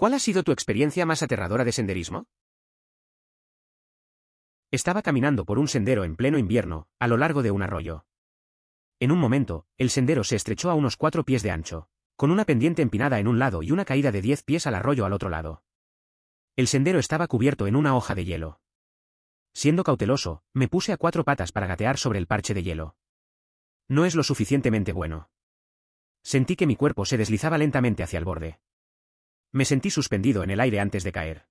¿Cuál ha sido tu experiencia más aterradora de senderismo? Estaba caminando por un sendero en pleno invierno, a lo largo de un arroyo. En un momento, el sendero se estrechó a unos 4 pies de ancho, con una pendiente empinada en un lado y una caída de 10 pies al arroyo al otro lado. El sendero estaba cubierto en una hoja de hielo. Siendo cauteloso, me puse a 4 patas para gatear sobre el parche de hielo. No es lo suficientemente bueno. Sentí que mi cuerpo se deslizaba lentamente hacia el borde. Me sentí suspendido en el aire antes de caer.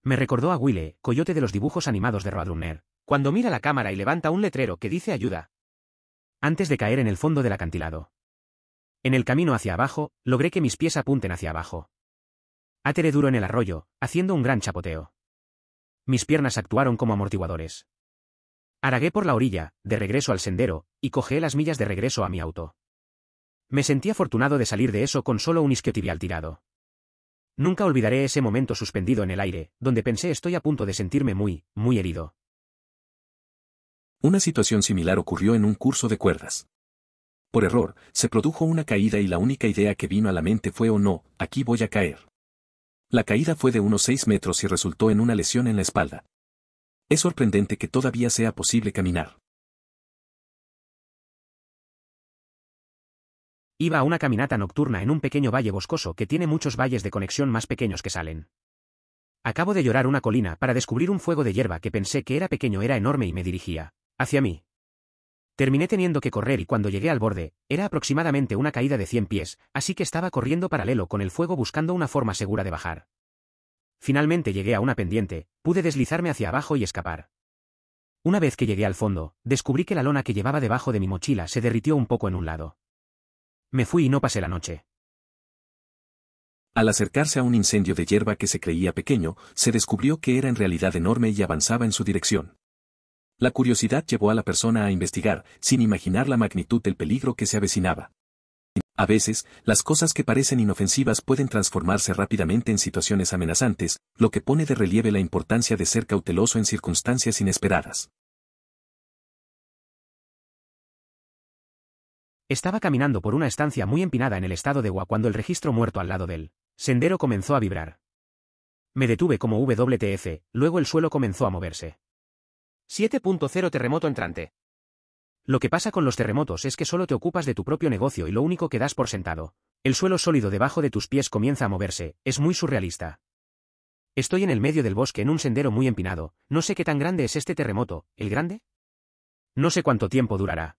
Me recordó a Wile, coyote de los dibujos animados de Roadrunner, cuando mira la cámara y levanta un letrero que dice ayuda. Antes de caer en el fondo del acantilado. En el camino hacia abajo, logré que mis pies apunten hacia abajo. Aterré duro en el arroyo, haciendo un gran chapoteo. Mis piernas actuaron como amortiguadores. Aragué por la orilla, de regreso al sendero, y cojeé las millas de regreso a mi auto. Me sentí afortunado de salir de eso con solo un isquiotibial tirado. Nunca olvidaré ese momento suspendido en el aire, donde pensé estoy a punto de sentirme muy herido. Una situación similar ocurrió en un curso de cuerdas. Por error, se produjo una caída y la única idea que vino a la mente fue: oh no, aquí voy a caer. La caída fue de unos 6 metros y resultó en una lesión en la espalda. Es sorprendente que todavía sea posible caminar. Iba a una caminata nocturna en un pequeño valle boscoso que tiene muchos valles de conexión más pequeños que salen. Acabo de llorar una colina para descubrir un fuego de hierba que pensé que era pequeño era enorme y me dirigía hacia mí. Terminé teniendo que correr y cuando llegué al borde, era aproximadamente una caída de 100 pies, así que estaba corriendo paralelo con el fuego buscando una forma segura de bajar. Finalmente llegué a una pendiente, pude deslizarme hacia abajo y escapar. Una vez que llegué al fondo, descubrí que la lona que llevaba debajo de mi mochila se derritió un poco en un lado. Me fui y no pasé la noche. Al acercarse a un incendio de hierba que se creía pequeño, se descubrió que era en realidad enorme y avanzaba en su dirección. La curiosidad llevó a la persona a investigar, sin imaginar la magnitud del peligro que se avecinaba. A veces, las cosas que parecen inofensivas pueden transformarse rápidamente en situaciones amenazantes, lo que pone de relieve la importancia de ser cauteloso en circunstancias inesperadas. Estaba caminando por una estancia muy empinada en el estado de Wa cuando el registro muerto al lado del sendero comenzó a vibrar. Me detuve como WTF, luego el suelo comenzó a moverse. 7.0 terremoto entrante. Lo que pasa con los terremotos es que solo te ocupas de tu propio negocio y lo único que das por sentado. El suelo sólido debajo de tus pies comienza a moverse, es muy surrealista. Estoy en el medio del bosque en un sendero muy empinado, no sé qué tan grande es este terremoto, ¿el grande? No sé cuánto tiempo durará.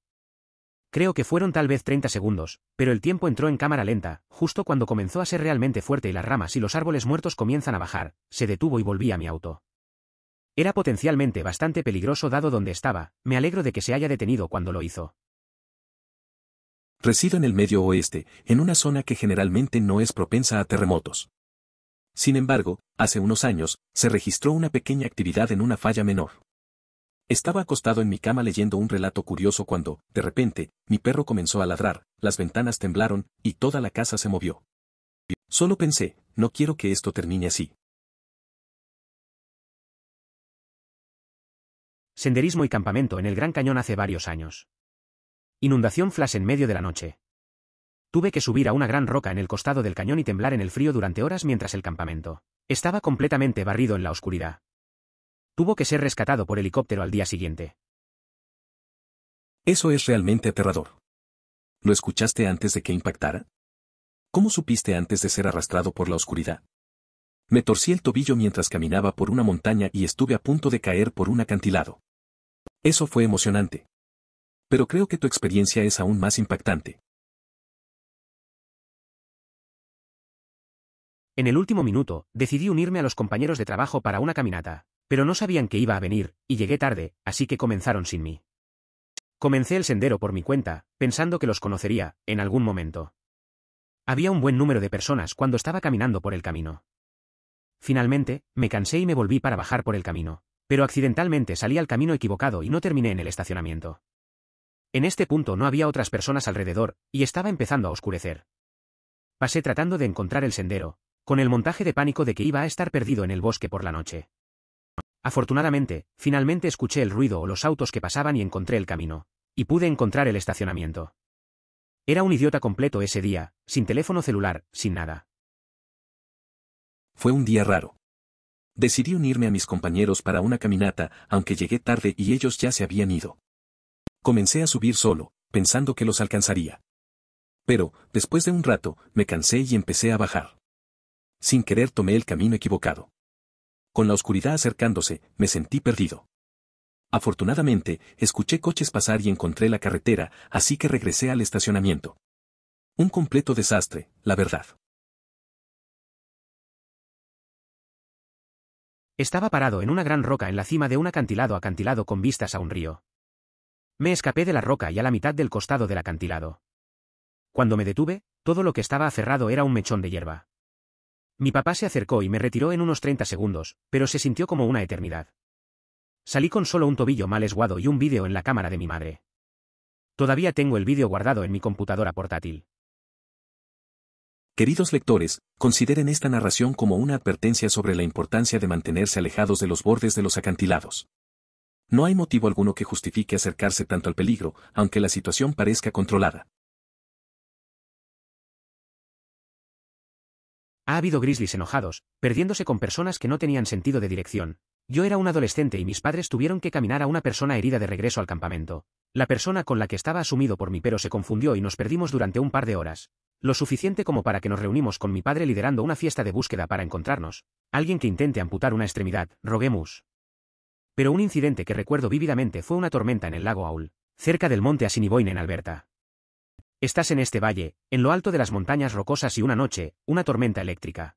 Creo que fueron tal vez 30 segundos, pero el tiempo entró en cámara lenta, justo cuando comenzó a ser realmente fuerte y las ramas y los árboles muertos comienzan a bajar, se detuvo y volví a mi auto. Era potencialmente bastante peligroso dado donde estaba, me alegro de que se haya detenido cuando lo hizo. Resido en el medio oeste, en una zona que generalmente no es propensa a terremotos. Sin embargo, hace unos años, se registró una pequeña actividad en una falla menor. Estaba acostado en mi cama leyendo un relato curioso cuando, de repente, mi perro comenzó a ladrar, las ventanas temblaron, y toda la casa se movió. Solo pensé, no quiero que esto termine así. Senderismo y campamento en el Gran Cañón hace varios años. Inundación flash en medio de la noche. Tuve que subir a una gran roca en el costado del cañón y temblar en el frío durante horas mientras el campamento estaba completamente barrido en la oscuridad. Tuvo que ser rescatado por helicóptero al día siguiente. Eso es realmente aterrador. ¿Lo escuchaste antes de que impactara? ¿Cómo supiste antes de ser arrastrado por la oscuridad? Me torcí el tobillo mientras caminaba por una montaña y estuve a punto de caer por un acantilado. Eso fue emocionante. Pero creo que tu experiencia es aún más impactante. En el último minuto, decidí unirme a los compañeros de trabajo para una caminata, pero no sabían que iba a venir, y llegué tarde, así que comenzaron sin mí. Comencé el sendero por mi cuenta, pensando que los conocería, en algún momento. Había un buen número de personas cuando estaba caminando por el camino. Finalmente, me cansé y me volví para bajar por el camino, pero accidentalmente salí al camino equivocado y no terminé en el estacionamiento. En este punto no había otras personas alrededor, y estaba empezando a oscurecer. Pasé tratando de encontrar el sendero, con el montaje de pánico de que iba a estar perdido en el bosque por la noche. Afortunadamente, finalmente escuché el ruido o los autos que pasaban y encontré el camino, y pude encontrar el estacionamiento. Era un idiota completo ese día, sin teléfono celular, sin nada. Fue un día raro. Decidí unirme a mis compañeros para una caminata, aunque llegué tarde y ellos ya se habían ido. Comencé a subir solo, pensando que los alcanzaría. Pero, después de un rato, me cansé y empecé a bajar. Sin querer tomé el camino equivocado. Con la oscuridad acercándose, me sentí perdido. Afortunadamente, escuché coches pasar y encontré la carretera, así que regresé al estacionamiento. Un completo desastre, la verdad. Estaba parado en una gran roca en la cima de un acantilado con vistas a un río. Me escapé de la roca y a la mitad del costado del acantilado. Cuando me detuve, todo lo que estaba aferrado era un mechón de hierba. Mi papá se acercó y me retiró en unos 30 segundos, pero se sintió como una eternidad. Salí con solo un tobillo mal esguado y un vídeo en la cámara de mi madre. Todavía tengo el vídeo guardado en mi computadora portátil. Queridos lectores, consideren esta narración como una advertencia sobre la importancia de mantenerse alejados de los bordes de los acantilados. No hay motivo alguno que justifique acercarse tanto al peligro, aunque la situación parezca controlada. Ha habido grizzlies enojados, perdiéndose con personas que no tenían sentido de dirección. Yo era un adolescente y mis padres tuvieron que caminar a una persona herida de regreso al campamento. La persona con la que estaba asumido por mi pero se confundió y nos perdimos durante un par de horas. Lo suficiente como para que nos reunimos con mi padre liderando una fiesta de búsqueda para encontrarnos. Alguien que intente amputar una extremidad, roguemos. Pero un incidente que recuerdo vívidamente fue una tormenta en el lago Aul, cerca del monte Assiniboine en Alberta. Estás en este valle, en lo alto de las montañas rocosas y una noche, una tormenta eléctrica.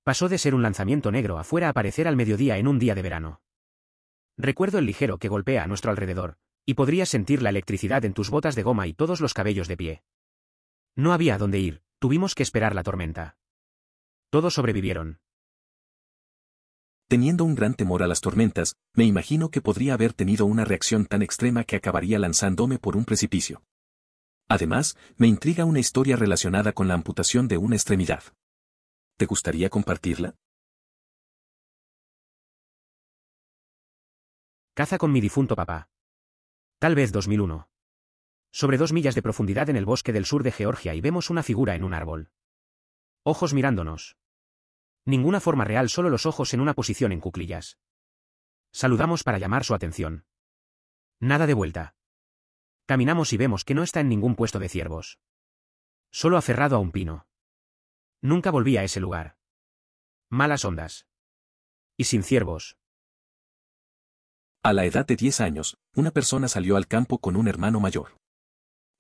Pasó de ser un lanzamiento negro afuera a aparecer al mediodía en un día de verano. Recuerdo el ligero que golpea a nuestro alrededor, y podrías sentir la electricidad en tus botas de goma y todos los cabellos de pie. No había a dónde ir, tuvimos que esperar la tormenta. Todos sobrevivieron. Teniendo un gran temor a las tormentas, me imagino que podría haber tenido una reacción tan extrema que acabaría lanzándome por un precipicio. Además, me intriga una historia relacionada con la amputación de una extremidad. ¿Te gustaría compartirla? Caza con mi difunto papá. Tal vez 2001. Sobre 2 millas de profundidad en el bosque del sur de Georgia y vemos una figura en un árbol. Ojos mirándonos. Ninguna forma real, solo los ojos en una posición en cuclillas. Saludamos para llamar su atención. Nada de vuelta. Caminamos y vemos que no está en ningún puesto de ciervos. Solo aferrado a un pino. Nunca volví a ese lugar. Malas ondas. Y sin ciervos. A la edad de 10 años, una persona salió al campo con un hermano mayor.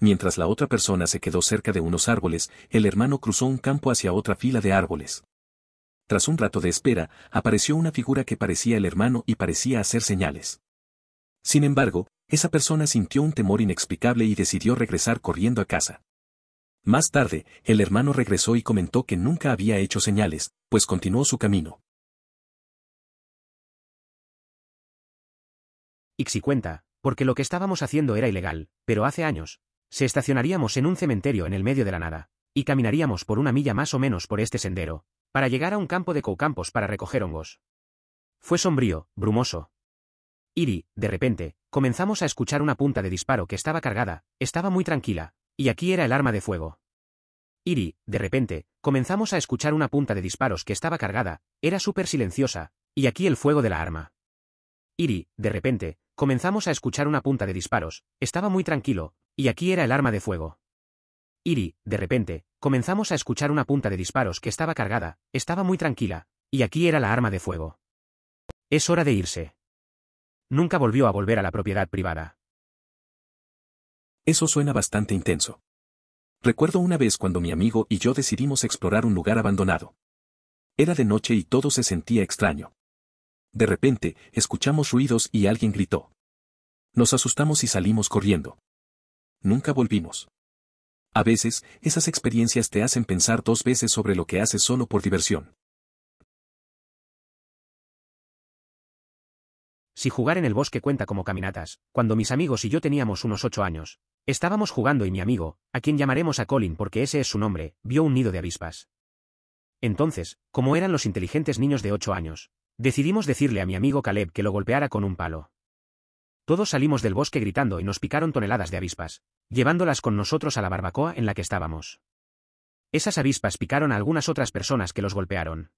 Mientras la otra persona se quedó cerca de unos árboles, el hermano cruzó un campo hacia otra fila de árboles. Tras un rato de espera, apareció una figura que parecía el hermano y parecía hacer señales. Sin embargo, esa persona sintió un temor inexplicable y decidió regresar corriendo a casa. Más tarde, el hermano regresó y comentó que nunca había hecho señales, pues continuó su camino. Ixi cuenta, porque lo que estábamos haciendo era ilegal, pero hace años. Se estacionaríamos en un cementerio en el medio de la nada, y caminaríamos por 1 milla más o menos por este sendero, para llegar a un campo de coucampos para recoger hongos. Fue sombrío, brumoso. De repente, comenzamos a escuchar una punta de disparo que estaba cargada, estaba muy tranquila, y aquí era el arma de fuego. De repente, comenzamos a escuchar una punta de disparos que estaba cargada, era súper silenciosa, y aquí el fuego de la arma. De repente, comenzamos a escuchar una punta de disparos, estaba muy tranquilo, y aquí era el arma de fuego. De repente, comenzamos a escuchar una punta de disparos que estaba cargada, estaba muy tranquila, y aquí era la arma de fuego. Es hora de irse. Nunca volvió a volver a la propiedad privada. Eso suena bastante intenso. Recuerdo una vez cuando mi amigo y yo decidimos explorar un lugar abandonado. Era de noche y todo se sentía extraño. De repente, escuchamos ruidos y alguien gritó. Nos asustamos y salimos corriendo. Nunca volvimos. A veces, esas experiencias te hacen pensar 2 veces sobre lo que haces solo por diversión. Si jugar en el bosque cuenta como caminatas, cuando mis amigos y yo teníamos unos 8 años, estábamos jugando y mi amigo, a quien llamaremos a Colin porque ese es su nombre, vio un nido de avispas. Entonces, como eran los inteligentes niños de 8 años, decidimos decirle a mi amigo Caleb que lo golpeara con un palo. Todos salimos del bosque gritando y nos picaron toneladas de avispas, llevándolas con nosotros a la barbacoa en la que estábamos. Esas avispas picaron a algunas otras personas que los golpearon.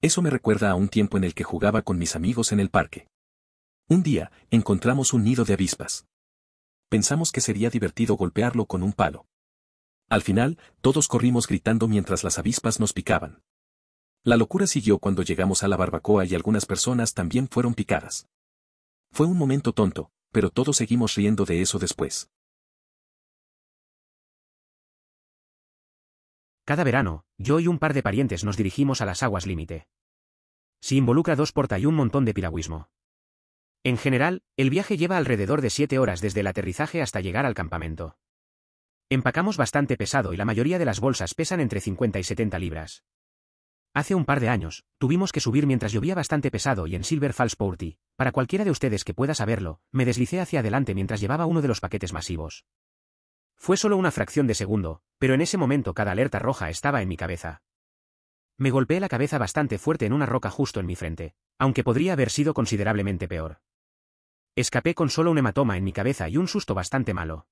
Eso me recuerda a un tiempo en el que jugaba con mis amigos en el parque. Un día, encontramos un nido de avispas. Pensamos que sería divertido golpearlo con un palo. Al final, todos corrimos gritando mientras las avispas nos picaban. La locura siguió cuando llegamos a la barbacoa y algunas personas también fueron picadas. Fue un momento tonto, pero todos seguimos riendo de eso después. Cada verano, yo y un par de parientes nos dirigimos a las aguas límite. Si involucra dos porta y un montón de piragüismo. En general, el viaje lleva alrededor de 7 horas desde el aterrizaje hasta llegar al campamento. Empacamos bastante pesado y la mayoría de las bolsas pesan entre 50 y 70 libras. Hace un par de años, tuvimos que subir mientras llovía bastante pesado y en Silver Falls Party, para cualquiera de ustedes que pueda saberlo, me deslicé hacia adelante mientras llevaba uno de los paquetes masivos. Fue solo una fracción de segundo, pero en ese momento cada alerta roja estaba en mi cabeza. Me golpeé la cabeza bastante fuerte en una roca justo en mi frente, aunque podría haber sido considerablemente peor. Escapé con solo un hematoma en mi cabeza y un susto bastante malo.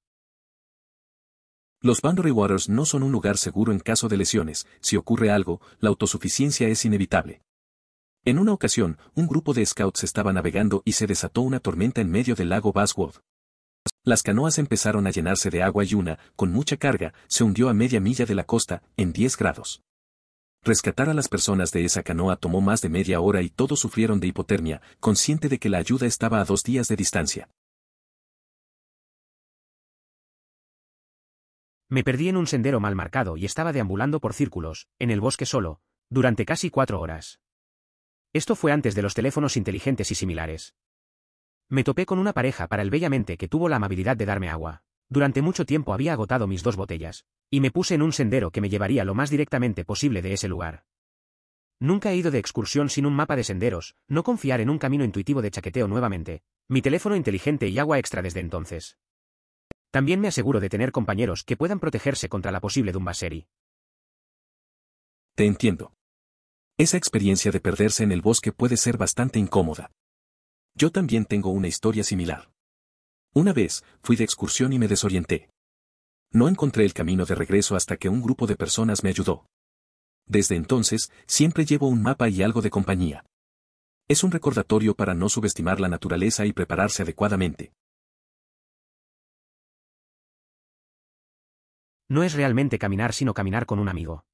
Los Boundary Waters no son un lugar seguro en caso de lesiones. Si ocurre algo, la autosuficiencia es inevitable. En una ocasión, un grupo de scouts estaba navegando y se desató una tormenta en medio del lago Basswood. Las canoas empezaron a llenarse de agua y una, con mucha carga, se hundió a media milla de la costa, en 10 grados. Rescatar a las personas de esa canoa tomó más de media hora y todos sufrieron de hipotermia, consciente de que la ayuda estaba a 2 días de distancia. Me perdí en un sendero mal marcado y estaba deambulando por círculos, en el bosque solo, durante casi 4 horas. Esto fue antes de los teléfonos inteligentes y similares. Me topé con una pareja para el Bellamente que tuvo la amabilidad de darme agua. Durante mucho tiempo había agotado mis 2 botellas, y me puse en un sendero que me llevaría lo más directamente posible de ese lugar. Nunca he ido de excursión sin un mapa de senderos, no confiar en un camino intuitivo de chaqueteo nuevamente, mi teléfono inteligente y agua extra desde entonces. También me aseguro de tener compañeros que puedan protegerse contra la posible Dumbassery. Te entiendo. Esa experiencia de perderse en el bosque puede ser bastante incómoda. Yo también tengo una historia similar. Una vez, fui de excursión y me desorienté. No encontré el camino de regreso hasta que un grupo de personas me ayudó. Desde entonces, siempre llevo un mapa y algo de compañía. Es un recordatorio para no subestimar la naturaleza y prepararse adecuadamente. No es realmente caminar sino caminar con un amigo.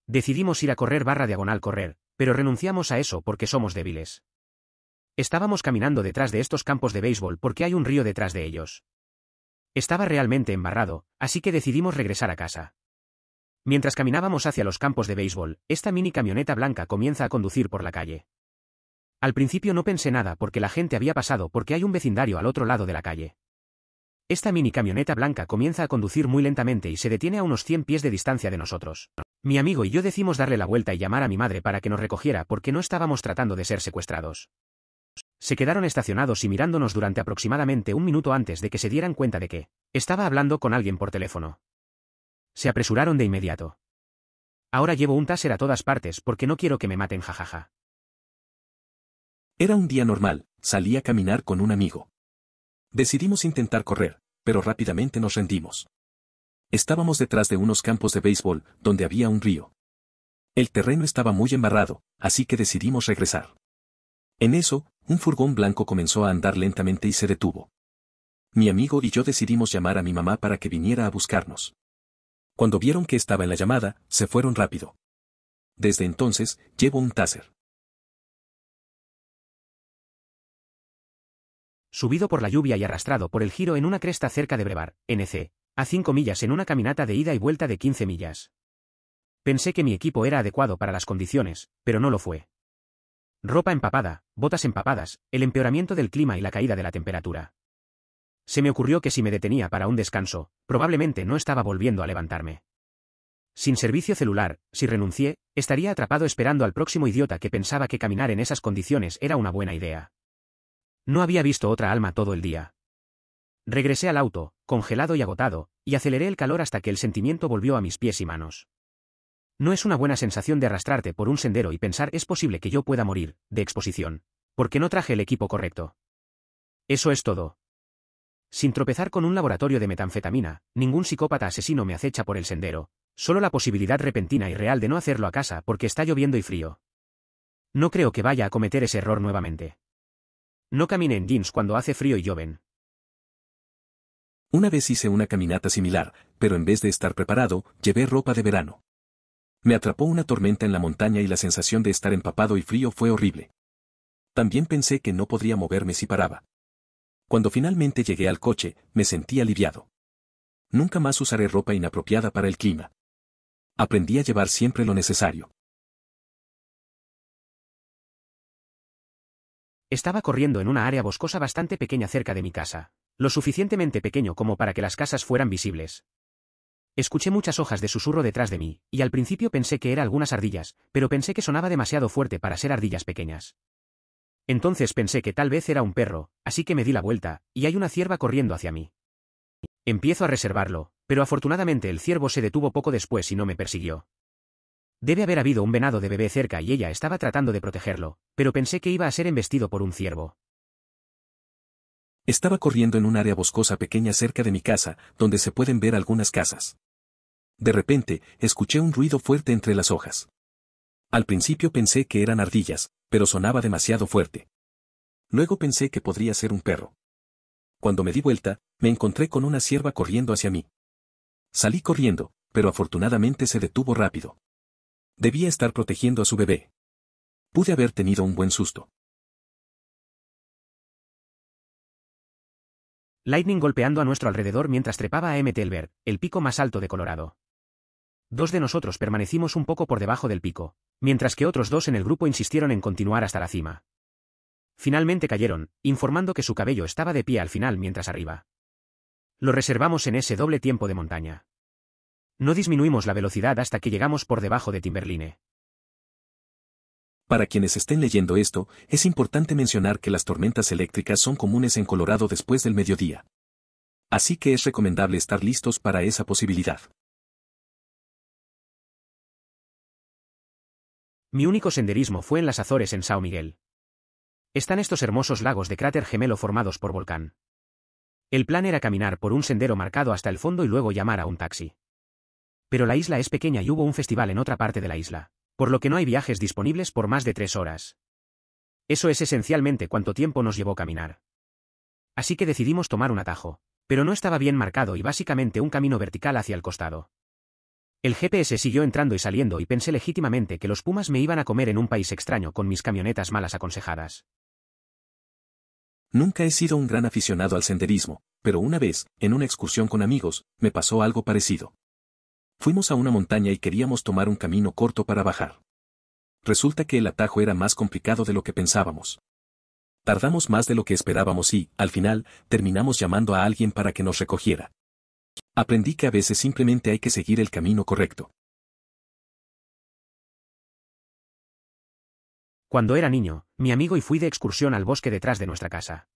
Decidimos ir a correr / correr, pero renunciamos a eso porque somos débiles. Estábamos caminando detrás de estos campos de béisbol porque hay un río detrás de ellos. Estaba realmente embarrado, así que decidimos regresar a casa. Mientras caminábamos hacia los campos de béisbol, esta mini camioneta blanca comienza a conducir por la calle. Al principio no pensé nada porque la gente había pasado porque hay un vecindario al otro lado de la calle. Esta mini camioneta blanca comienza a conducir muy lentamente y se detiene a unos 100 pies de distancia de nosotros. Mi amigo y yo decimos darle la vuelta y llamar a mi madre para que nos recogiera porque no estábamos tratando de ser secuestrados. Se quedaron estacionados y mirándonos durante aproximadamente un minuto antes de que se dieran cuenta de que estaba hablando con alguien por teléfono. Se apresuraron de inmediato. Ahora llevo un taser a todas partes porque no quiero que me maten, jajaja. Era un día normal, salí a caminar con un amigo. Decidimos intentar correr, pero rápidamente nos rendimos. Estábamos detrás de unos campos de béisbol, donde había un río. El terreno estaba muy embarrado, así que decidimos regresar. En eso, un furgón blanco comenzó a andar lentamente y se detuvo. Mi amigo y yo decidimos llamar a mi mamá para que viniera a buscarnos. Cuando vieron que estaba en la llamada, se fueron rápido. Desde entonces, llevo un taser. Subido por la lluvia y arrastrado por el giro en una cresta cerca de Brevard, NC, a 5 millas en una caminata de ida y vuelta de 15 millas. Pensé que mi equipo era adecuado para las condiciones, pero no lo fue. Ropa empapada, botas empapadas, el empeoramiento del clima y la caída de la temperatura. Se me ocurrió que si me detenía para un descanso, probablemente no estaba volviendo a levantarme. Sin servicio celular, si renuncié, estaría atrapado esperando al próximo idiota que pensaba que caminar en esas condiciones era una buena idea. No había visto otra alma todo el día. Regresé al auto, congelado y agotado, y aceleré el calor hasta que el sentimiento volvió a mis pies y manos. No es una buena sensación de arrastrarte por un sendero y pensar es posible que yo pueda morir, de exposición, porque no traje el equipo correcto. Eso es todo. Sin tropezar con un laboratorio de metanfetamina, ningún psicópata asesino me acecha por el sendero, solo la posibilidad repentina y real de no hacerlo a casa porque está lloviendo y frío. No creo que vaya a cometer ese error nuevamente. No camine en jeans cuando hace frío y llueven. Una vez hice una caminata similar, pero en vez de estar preparado, llevé ropa de verano. Me atrapó una tormenta en la montaña y la sensación de estar empapado y frío fue horrible. También pensé que no podría moverme si paraba. Cuando finalmente llegué al coche, me sentí aliviado. Nunca más usaré ropa inapropiada para el clima. Aprendí a llevar siempre lo necesario. Estaba corriendo en una área boscosa bastante pequeña cerca de mi casa, lo suficientemente pequeño como para que las casas fueran visibles. Escuché muchas hojas de susurro detrás de mí, y al principio pensé que eran algunas ardillas, pero pensé que sonaba demasiado fuerte para ser ardillas pequeñas. Entonces pensé que tal vez era un perro, así que me di la vuelta, y hay una cierva corriendo hacia mí. Empiezo a reservarlo, pero afortunadamente el ciervo se detuvo poco después y no me persiguió. Debe haber habido un venado de bebé cerca y ella estaba tratando de protegerlo, pero pensé que iba a ser embestido por un ciervo. Estaba corriendo en un área boscosa pequeña cerca de mi casa, donde se pueden ver algunas casas. De repente, escuché un ruido fuerte entre las hojas. Al principio pensé que eran ardillas, pero sonaba demasiado fuerte. Luego pensé que podría ser un perro. Cuando me di vuelta, me encontré con una cierva corriendo hacia mí. Salí corriendo, pero afortunadamente se detuvo rápido. Debía estar protegiendo a su bebé. Pude haber tenido un buen susto. Lightning golpeando a nuestro alrededor mientras trepaba a Mt. Elbert, el pico más alto de Colorado. 2 de nosotros permanecimos un poco por debajo del pico, mientras que otros 2 en el grupo insistieron en continuar hasta la cima. Finalmente cayeron, informando que su cabello estaba de pie al final mientras arriba. Lo reservamos en ese doble tiempo de montaña. No disminuimos la velocidad hasta que llegamos por debajo de Timberline. Para quienes estén leyendo esto, es importante mencionar que las tormentas eléctricas son comunes en Colorado después del mediodía. Así que es recomendable estar listos para esa posibilidad. Mi único senderismo fue en las Azores en São Miguel. Están estos hermosos lagos de cráter gemelo formados por volcán. El plan era caminar por un sendero marcado hasta el fondo y luego llamar a un taxi. Pero la isla es pequeña y hubo un festival en otra parte de la isla, por lo que no hay viajes disponibles por más de 3 horas. Eso es esencialmente cuánto tiempo nos llevó caminar. Así que decidimos tomar un atajo, pero no estaba bien marcado y básicamente un camino vertical hacia el costado. El GPS siguió entrando y saliendo y pensé legítimamente que los pumas me iban a comer en un país extraño con mis camionetas malas aconsejadas. Nunca he sido un gran aficionado al senderismo, pero una vez, en una excursión con amigos, me pasó algo parecido. Fuimos a una montaña y queríamos tomar un camino corto para bajar. Resulta que el atajo era más complicado de lo que pensábamos. Tardamos más de lo que esperábamos y, al final, terminamos llamando a alguien para que nos recogiera. Aprendí que a veces simplemente hay que seguir el camino correcto. Cuando era niño, mi amigo y fui de excursión al bosque detrás de nuestra casa.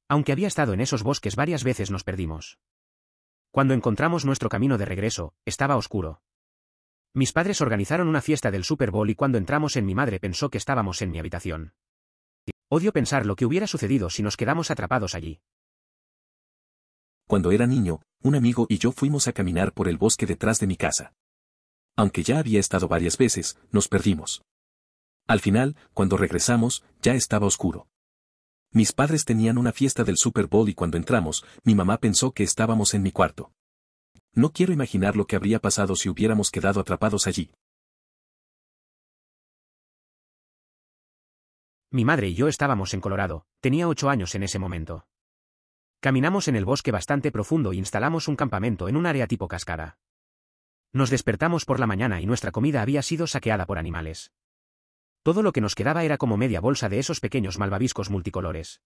Aunque había estado en esos bosques varias veces nos perdimos. Cuando encontramos nuestro camino de regreso, estaba oscuro. Mis padres organizaron una fiesta del Super Bowl y cuando entramos mi madre pensó que estábamos en mi habitación. Odio pensar lo que hubiera sucedido si nos quedamos atrapados allí. Cuando era niño, un amigo y yo fuimos a caminar por el bosque detrás de mi casa. Aunque ya había estado varias veces, nos perdimos. Al final, cuando regresamos, ya estaba oscuro. Mis padres tenían una fiesta del Super Bowl y cuando entramos, mi mamá pensó que estábamos en mi cuarto. No quiero imaginar lo que habría pasado si hubiéramos quedado atrapados allí. Mi madre y yo estábamos en Colorado, tenía 8 años en ese momento. Caminamos en el bosque bastante profundo e instalamos un campamento en un área tipo cascada. Nos despertamos por la mañana y nuestra comida había sido saqueada por animales. Todo lo que nos quedaba era como media bolsa de esos pequeños malvaviscos multicolores.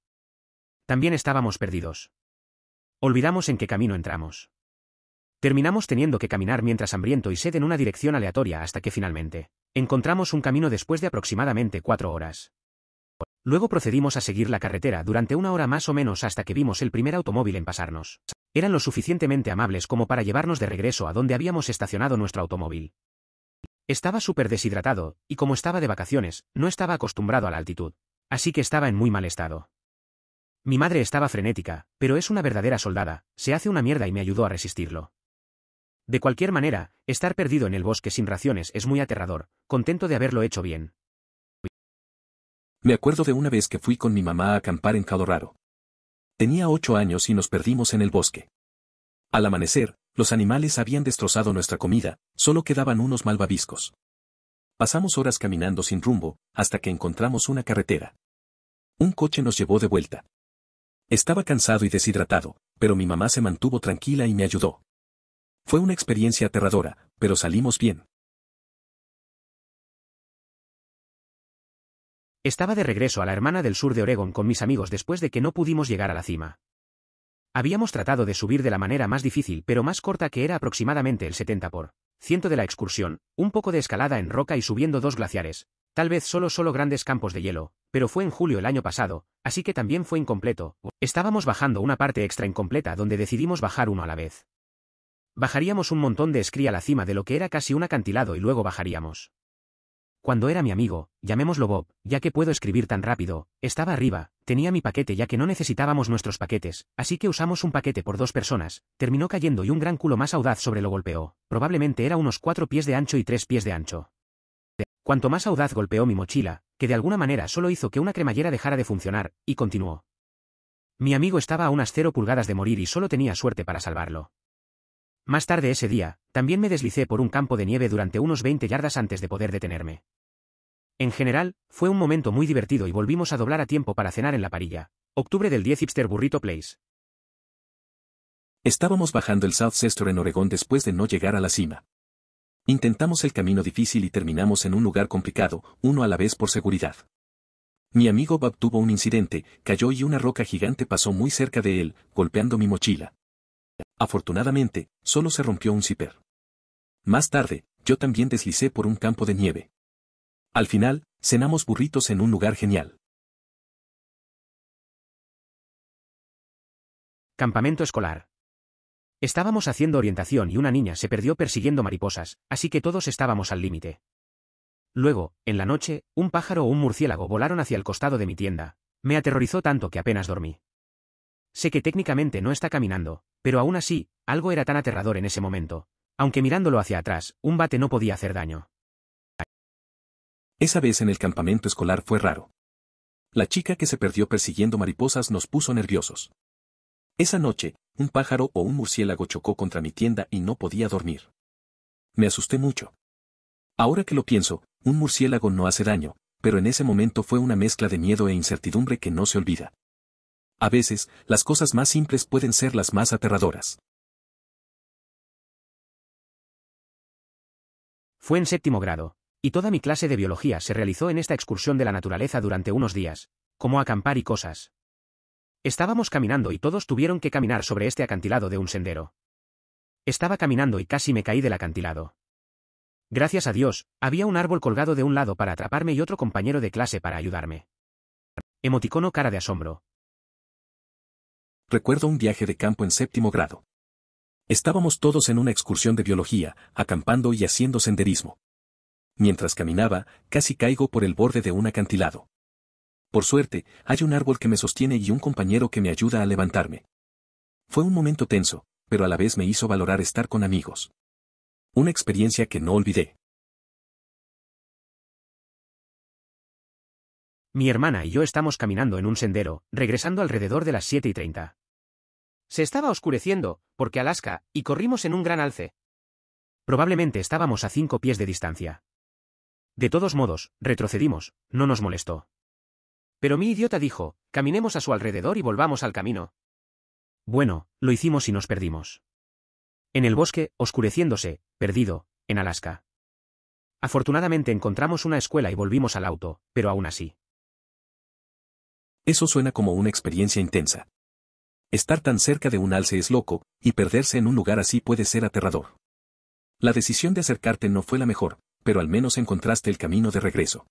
También estábamos perdidos. Olvidamos en qué camino entramos. Terminamos teniendo que caminar mientras hambriento y sed en una dirección aleatoria hasta que finalmente encontramos un camino después de aproximadamente 4 horas. Luego procedimos a seguir la carretera durante 1 hora más o menos hasta que vimos el primer automóvil en pasarnos. Eran lo suficientemente amables como para llevarnos de regreso a donde habíamos estacionado nuestro automóvil. Estaba súper deshidratado, y como estaba de vacaciones, no estaba acostumbrado a la altitud. Así que estaba en muy mal estado. Mi madre estaba frenética, pero es una verdadera soldada, se hace una mierda y me ayudó a resistirlo. De cualquier manera, estar perdido en el bosque sin raciones es muy aterrador, contento de haberlo hecho bien. Me acuerdo de una vez que fui con mi mamá a acampar en Colorado. Tenía 8 años y nos perdimos en el bosque. Al amanecer, los animales habían destrozado nuestra comida, solo quedaban unos malvaviscos. Pasamos horas caminando sin rumbo, hasta que encontramos una carretera. Un coche nos llevó de vuelta. Estaba cansado y deshidratado, pero mi mamá se mantuvo tranquila y me ayudó. Fue una experiencia aterradora, pero salimos bien. Estaba de regreso a la hermana del sur de Oregón con mis amigos después de que no pudimos llegar a la cima. Habíamos tratado de subir de la manera más difícil pero más corta, que era aproximadamente el 70% de la excursión, un poco de escalada en roca y subiendo 2 glaciares, tal vez solo grandes campos de hielo, pero fue en julio el año pasado, así que también fue incompleto. Estábamos bajando una parte extra incompleta donde decidimos bajar uno a la vez. Bajaríamos un montón de esquí a la cima de lo que era casi un acantilado y luego bajaríamos. Cuando era mi amigo, llamémoslo Bob, ya que puedo escribir tan rápido, estaba arriba, tenía mi paquete ya que no necesitábamos nuestros paquetes, así que usamos un paquete por 2 personas, terminó cayendo y un gran culo más audaz sobre lo golpeó, probablemente era unos 4 pies de ancho y 3 pies de ancho. Cuanto más audaz golpeó mi mochila, que de alguna manera solo hizo que una cremallera dejara de funcionar, y continuó. Mi amigo estaba a unas 0 pulgadas de morir y solo tenía suerte para salvarlo. Más tarde ese día, también me deslicé por un campo de nieve durante unos 20 yardas antes de poder detenerme. En general, fue un momento muy divertido y volvimos a doblar a tiempo para cenar en la parrilla. Octubre del 10 Hipster Burrito Place. Estábamos bajando el South Chester en Oregón después de no llegar a la cima. Intentamos el camino difícil y terminamos en un lugar complicado, uno a la vez por seguridad. Mi amigo Bob tuvo un incidente, cayó y una roca gigante pasó muy cerca de él, golpeando mi mochila. Afortunadamente, solo se rompió un zipper. Más tarde, yo también deslicé por un campo de nieve. Al final, cenamos burritos en un lugar genial. Campamento escolar. Estábamos haciendo orientación y una niña se perdió persiguiendo mariposas, así que todos estábamos al límite. Luego, en la noche, un pájaro o un murciélago volaron hacia el costado de mi tienda. Me aterrorizó tanto que apenas dormí. Sé que técnicamente no está caminando, pero aún así, algo era tan aterrador en ese momento. Aunque mirándolo hacia atrás, un bate no podía hacer daño. Esa vez en el campamento escolar fue raro. La chica que se perdió persiguiendo mariposas nos puso nerviosos. Esa noche, un pájaro o un murciélago chocó contra mi tienda y no podía dormir. Me asusté mucho. Ahora que lo pienso, un murciélago no hace daño, pero en ese momento fue una mezcla de miedo e incertidumbre que no se olvida. A veces, las cosas más simples pueden ser las más aterradoras. Fue en 7º grado, y toda mi clase de biología se realizó en esta excursión de la naturaleza durante unos días, como acampar y cosas. Estábamos caminando y todos tuvieron que caminar sobre este acantilado de un sendero. Estaba caminando y casi me caí del acantilado. Gracias a Dios, había un árbol colgado de un lado para atraparme y otro compañero de clase para ayudarme. Emoticono cara de asombro. Recuerdo un viaje de campo en 7º grado. Estábamos todos en una excursión de biología, acampando y haciendo senderismo. Mientras caminaba, casi caigo por el borde de un acantilado. Por suerte, hay un árbol que me sostiene y un compañero que me ayuda a levantarme. Fue un momento tenso, pero a la vez me hizo valorar estar con amigos. Una experiencia que no olvidé. Mi hermana y yo estamos caminando en un sendero, regresando alrededor de las 7:30. Se estaba oscureciendo, porque Alaska, y corrimos en un gran alce. Probablemente estábamos a 5 pies de distancia. De todos modos, retrocedimos, no nos molestó. Pero mi idiota dijo, caminemos a su alrededor y volvamos al camino. Bueno, lo hicimos y nos perdimos. En el bosque, oscureciéndose, perdido, en Alaska. Afortunadamente encontramos una escuela y volvimos al auto, pero aún así. Eso suena como una experiencia intensa. Estar tan cerca de un alce es loco, y perderse en un lugar así puede ser aterrador. La decisión de acercarte no fue la mejor, pero al menos encontraste el camino de regreso.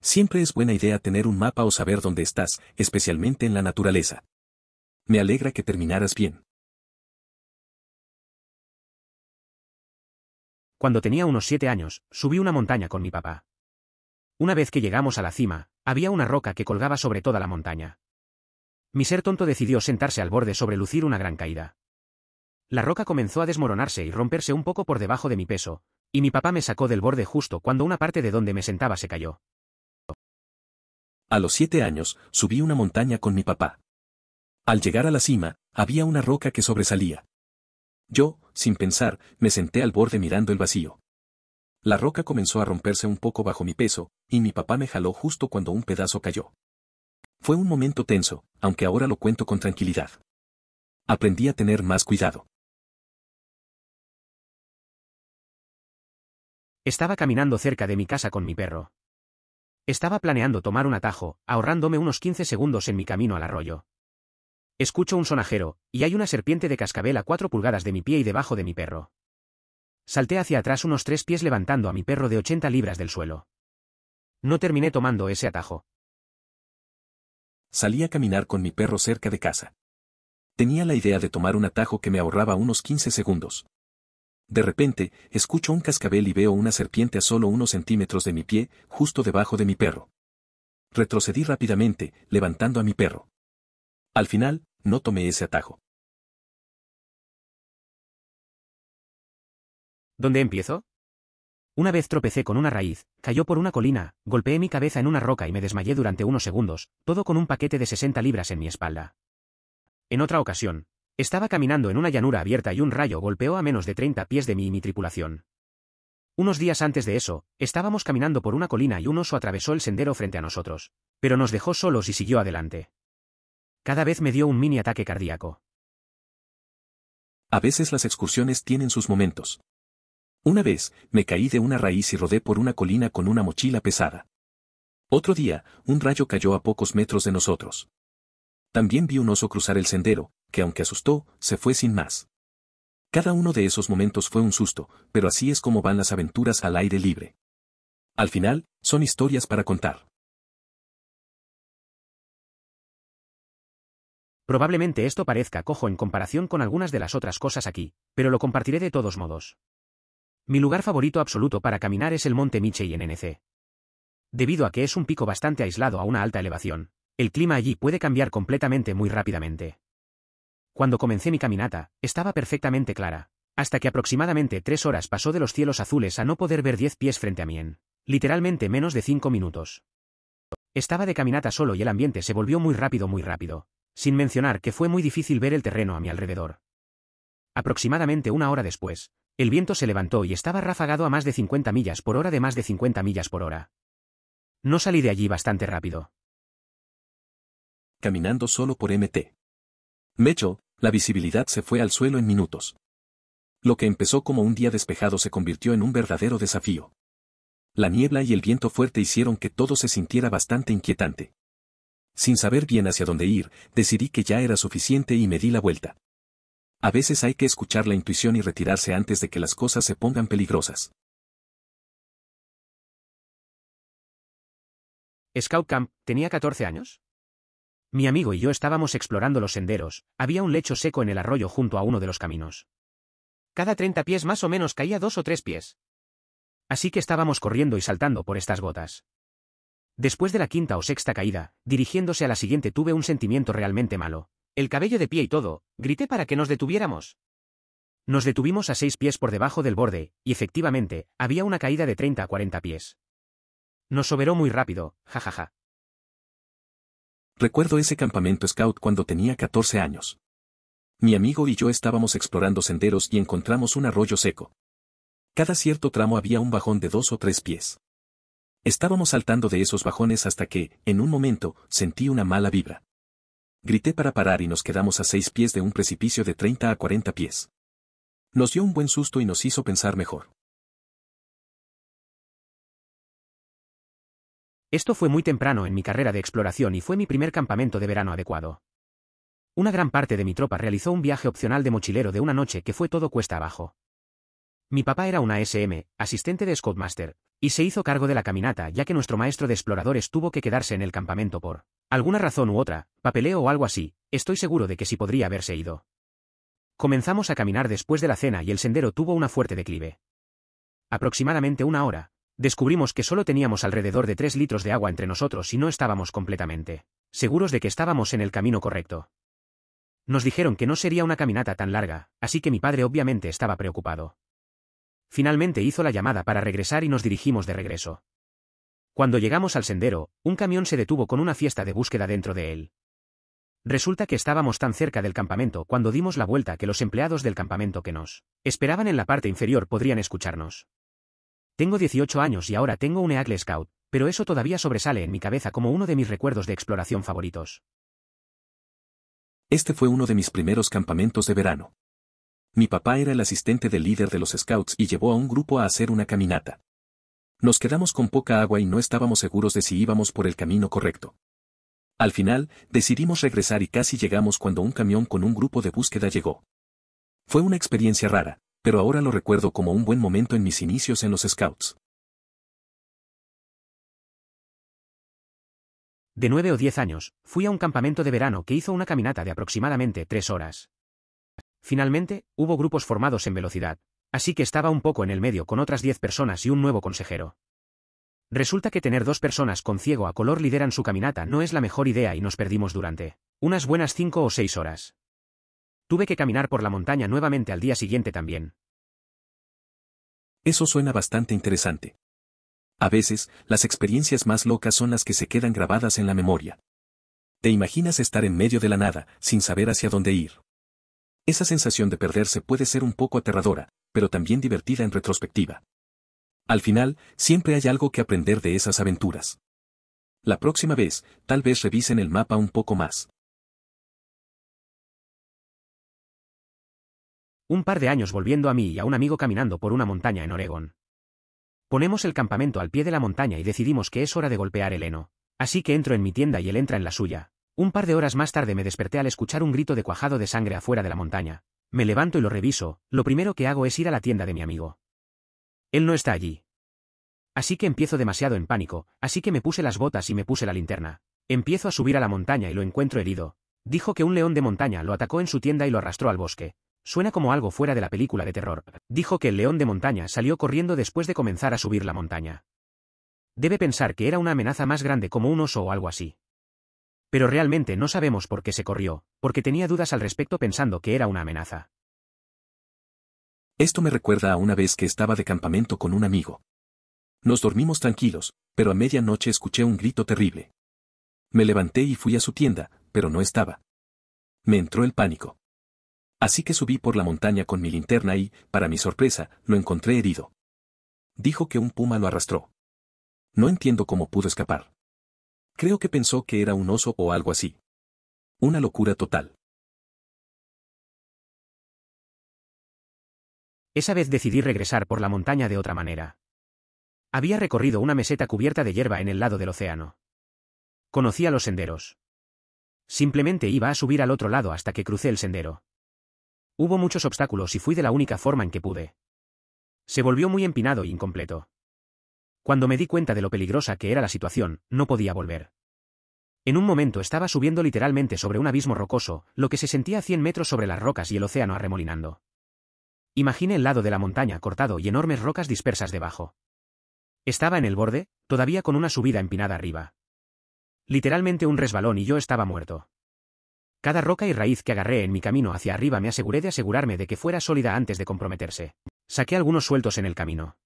Siempre es buena idea tener un mapa o saber dónde estás, especialmente en la naturaleza. Me alegra que terminaras bien. Cuando tenía unos 7 años, subí una montaña con mi papá. Una vez que llegamos a la cima, había una roca que colgaba sobre toda la montaña. Mi ser tonto decidió sentarse al borde sobre lucir una gran caída. La roca comenzó a desmoronarse y romperse un poco por debajo de mi peso, y mi papá me sacó del borde justo cuando una parte de donde me sentaba se cayó. A los 7 años, subí una montaña con mi papá. Al llegar a la cima, había una roca que sobresalía. Yo, sin pensar, me senté al borde mirando el vacío. La roca comenzó a romperse un poco bajo mi peso, y mi papá me jaló justo cuando un pedazo cayó. Fue un momento tenso, aunque ahora lo cuento con tranquilidad. Aprendí a tener más cuidado. Estaba caminando cerca de mi casa con mi perro. Estaba planeando tomar un atajo, ahorrándome unos 15 segundos en mi camino al arroyo. Escucho un sonajero, y hay una serpiente de cascabel a 4 pulgadas de mi pie y debajo de mi perro. Salté hacia atrás unos 3 pies levantando a mi perro de 80 libras del suelo. No terminé tomando ese atajo. Salí a caminar con mi perro cerca de casa. Tenía la idea de tomar un atajo que me ahorraba unos 15 segundos. De repente, escucho un cascabel y veo una serpiente a solo unos centímetros de mi pie, justo debajo de mi perro. Retrocedí rápidamente, levantando a mi perro. Al final, no tomé ese atajo. ¿Dónde empiezo? Una vez tropecé con una raíz, cayó por una colina, golpeé mi cabeza en una roca y me desmayé durante unos segundos, todo con un paquete de 60 libras en mi espalda. En otra ocasión, estaba caminando en una llanura abierta y un rayo golpeó a menos de 30 pies de mí y mi tripulación. Unos días antes de eso, estábamos caminando por una colina y un oso atravesó el sendero frente a nosotros, pero nos dejó solos y siguió adelante. Cada vez me dio un mini ataque cardíaco. A veces las excursiones tienen sus momentos. Una vez, me caí de una raíz y rodé por una colina con una mochila pesada. Otro día, un rayo cayó a pocos metros de nosotros. También vi un oso cruzar el sendero, que aunque asustó, se fue sin más. Cada uno de esos momentos fue un susto, pero así es como van las aventuras al aire libre. Al final, son historias para contar. Probablemente esto parezca cojo en comparación con algunas de las otras cosas aquí, pero lo compartiré de todos modos. Mi lugar favorito absoluto para caminar es el Monte Michei en NC. Debido a que es un pico bastante aislado a una alta elevación, el clima allí puede cambiar completamente muy rápidamente. Cuando comencé mi caminata, estaba perfectamente clara, hasta que aproximadamente 3 horas pasó de los cielos azules a no poder ver 10 pies frente a mí en, literalmente menos de 5 minutos. Estaba de caminata solo y el ambiente se volvió muy rápido, sin mencionar que fue muy difícil ver el terreno a mi alrededor. Aproximadamente 1 hora después, el viento se levantó y estaba ráfagado a más de 50 millas por hora de más de 50 millas por hora. No salí de allí bastante rápido. Caminando solo por Mt. Mecho, la visibilidad se fue al suelo en minutos. Lo que empezó como un día despejado se convirtió en un verdadero desafío. La niebla y el viento fuerte hicieron que todo se sintiera bastante inquietante. Sin saber bien hacia dónde ir, decidí que ya era suficiente y me di la vuelta. A veces hay que escuchar la intuición y retirarse antes de que las cosas se pongan peligrosas. Scout Camp, ¿tenía 14 años? Mi amigo y yo estábamos explorando los senderos, había un lecho seco en el arroyo junto a uno de los caminos. Cada 30 pies más o menos caía 2 o 3 pies. Así que estábamos corriendo y saltando por estas gotas. Después de la 5ª o 6ª caída, dirigiéndose a la siguiente tuve un sentimiento realmente malo. El cabello de pie y todo, grité para que nos detuviéramos. Nos detuvimos a 6 pies por debajo del borde, y efectivamente, había una caída de 30 a 40 pies. Nos soberó muy rápido, jajaja. Recuerdo ese campamento scout cuando tenía 14 años. Mi amigo y yo estábamos explorando senderos y encontramos un arroyo seco. Cada cierto tramo había un bajón de 2 o 3 pies. Estábamos saltando de esos bajones hasta que, en un momento, sentí una mala vibra. Grité para parar y nos quedamos a 6 pies de un precipicio de 30 a 40 pies. Nos dio un buen susto y nos hizo pensar mejor. Esto fue muy temprano en mi carrera de exploración y fue mi primer campamento de verano adecuado. Una gran parte de mi tropa realizó un viaje opcional de mochilero de una noche que fue todo cuesta abajo. Mi papá era una SM, asistente de Scoutmaster, y se hizo cargo de la caminata ya que nuestro maestro de exploradores tuvo que quedarse en el campamento por alguna razón u otra, papeleo o algo así, estoy seguro de que sí podría haberse ido. Comenzamos a caminar después de la cena y el sendero tuvo una fuerte declive. Aproximadamente 1 hora, descubrimos que solo teníamos alrededor de 3 litros de agua entre nosotros y no estábamos completamente seguros de que estábamos en el camino correcto. Nos dijeron que no sería una caminata tan larga, así que mi padre obviamente estaba preocupado. Finalmente hizo la llamada para regresar y nos dirigimos de regreso. Cuando llegamos al sendero, un camión se detuvo con una fiesta de búsqueda dentro de él. Resulta que estábamos tan cerca del campamento cuando dimos la vuelta que los empleados del campamento que nos esperaban en la parte inferior podrían escucharnos. Tengo 18 años y ahora tengo un Eagle Scout, pero eso todavía sobresale en mi cabeza como uno de mis recuerdos de exploración favoritos. Este fue uno de mis primeros campamentos de verano. Mi papá era el asistente del líder de los Scouts y llevó a un grupo a hacer una caminata. Nos quedamos con poca agua y no estábamos seguros de si íbamos por el camino correcto. Al final, decidimos regresar y casi llegamos cuando un camión con un grupo de búsqueda llegó. Fue una experiencia rara, pero ahora lo recuerdo como un buen momento en mis inicios en los Scouts. De 9 o 10 años, fui a un campamento de verano que hizo una caminata de aproximadamente 3 horas. Finalmente, hubo grupos formados en velocidad, así que estaba un poco en el medio con otras 10 personas y un nuevo consejero. Resulta que tener 2 personas con ciego a color lideran su caminata no es la mejor idea y nos perdimos durante unas buenas 5 o 6 horas. Tuve que caminar por la montaña nuevamente al día siguiente también. Eso suena bastante interesante. A veces, las experiencias más locas son las que se quedan grabadas en la memoria. ¿Te imaginas estar en medio de la nada, sin saber hacia dónde ir? Esa sensación de perderse puede ser un poco aterradora, pero también divertida en retrospectiva. Al final, siempre hay algo que aprender de esas aventuras. La próxima vez, tal vez revisen el mapa un poco más. Un par de años volviendo a mí y a un amigo caminando por una montaña en Oregón. Ponemos el campamento al pie de la montaña y decidimos que es hora de golpear el heno. Así que entro en mi tienda y él entra en la suya. Un par de horas más tarde me desperté al escuchar un grito de cuajado de sangre afuera de la montaña. Me levanto y lo reviso, lo primero que hago es ir a la tienda de mi amigo. Él no está allí. Así que empiezo demasiado en pánico, así que me puse las botas y me puse la linterna. Empiezo a subir a la montaña y lo encuentro herido. Dijo que un león de montaña lo atacó en su tienda y lo arrastró al bosque. Suena como algo fuera de la película de terror. Dijo que el león de montaña salió corriendo después de comenzar a subir la montaña. Debe pensar que era una amenaza más grande como un oso o algo así. Pero realmente no sabemos por qué se corrió, porque tenía dudas al respecto pensando que era una amenaza. Esto me recuerda a una vez que estaba de campamento con un amigo. Nos dormimos tranquilos, pero a medianoche escuché un grito terrible. Me levanté y fui a su tienda, pero no estaba. Me entró el pánico. Así que subí por la montaña con mi linterna y, para mi sorpresa, lo encontré herido. Dijo que un puma lo arrastró. No entiendo cómo pudo escapar. Creo que pensó que era un oso o algo así. Una locura total. Esa vez decidí regresar por la montaña de otra manera. Había recorrido una meseta cubierta de hierba en el lado del océano. Conocía los senderos. Simplemente iba a subir al otro lado hasta que crucé el sendero. Hubo muchos obstáculos y fui de la única forma en que pude. Se volvió muy empinado e incompleto. Cuando me di cuenta de lo peligrosa que era la situación, no podía volver. En un momento estaba subiendo literalmente sobre un abismo rocoso, lo que se sentía a 100 metros sobre las rocas y el océano arremolinando. Imaginé el lado de la montaña cortado y enormes rocas dispersas debajo. Estaba en el borde, todavía con una subida empinada arriba. Literalmente un resbalón y yo estaba muerto. Cada roca y raíz que agarré en mi camino hacia arriba me aseguré de asegurarme de que fuera sólida antes de comprometerse. Saqué algunos sueltos en el camino.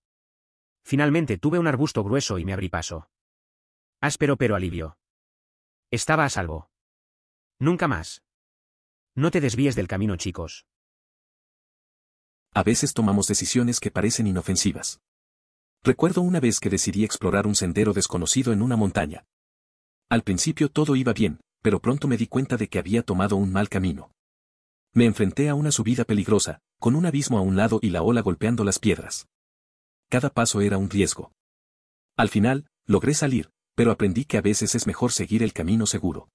Finalmente tuve un arbusto grueso y me abrí paso. Áspero pero alivio. Estaba a salvo. Nunca más. No te desvíes del camino, chicos. A veces tomamos decisiones que parecen inofensivas. Recuerdo una vez que decidí explorar un sendero desconocido en una montaña. Al principio todo iba bien, pero pronto me di cuenta de que había tomado un mal camino. Me enfrenté a una subida peligrosa, con un abismo a un lado y la ola golpeando las piedras. Cada paso era un riesgo. Al final, logré salir, pero aprendí que a veces es mejor seguir el camino seguro.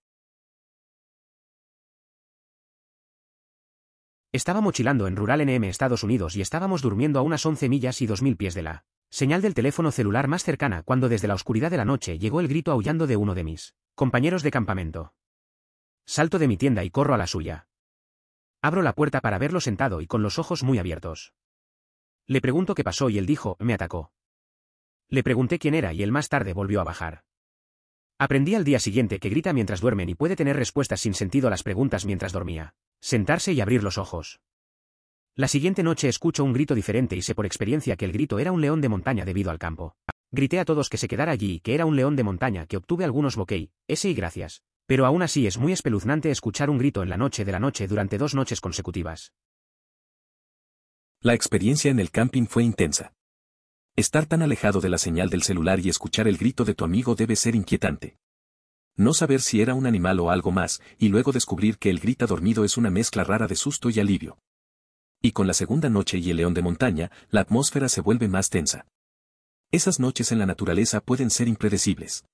Estaba mochilando en Rural NM, Estados Unidos y estábamos durmiendo a unas 11 millas y 2000 pies de la señal del teléfono celular más cercana cuando desde la oscuridad de la noche llegó el grito aullando de uno de mis compañeros de campamento. Salto de mi tienda y corro a la suya. Abro la puerta para verlo sentado y con los ojos muy abiertos. Le pregunto qué pasó y él dijo, me atacó. Le pregunté quién era y él más tarde volvió a bajar. Aprendí al día siguiente que grita mientras duermen y puede tener respuestas sin sentido a las preguntas mientras dormía. Sentarse y abrir los ojos. La siguiente noche escucho un grito diferente y sé por experiencia que el grito era un león de montaña debido al campo. Grité a todos que se quedara allí y que era un león de montaña, que obtuve algunos bokeh, ese y gracias. Pero aún así es muy espeluznante escuchar un grito en la noche de la noche durante 2 noches consecutivas. La experiencia en el camping fue intensa. Estar tan alejado de la señal del celular y escuchar el grito de tu amigo debe ser inquietante. No saber si era un animal o algo más, y luego descubrir que el grita dormido es una mezcla rara de susto y alivio. Y con la segunda noche y el león de montaña, la atmósfera se vuelve más tensa. Esas noches en la naturaleza pueden ser impredecibles.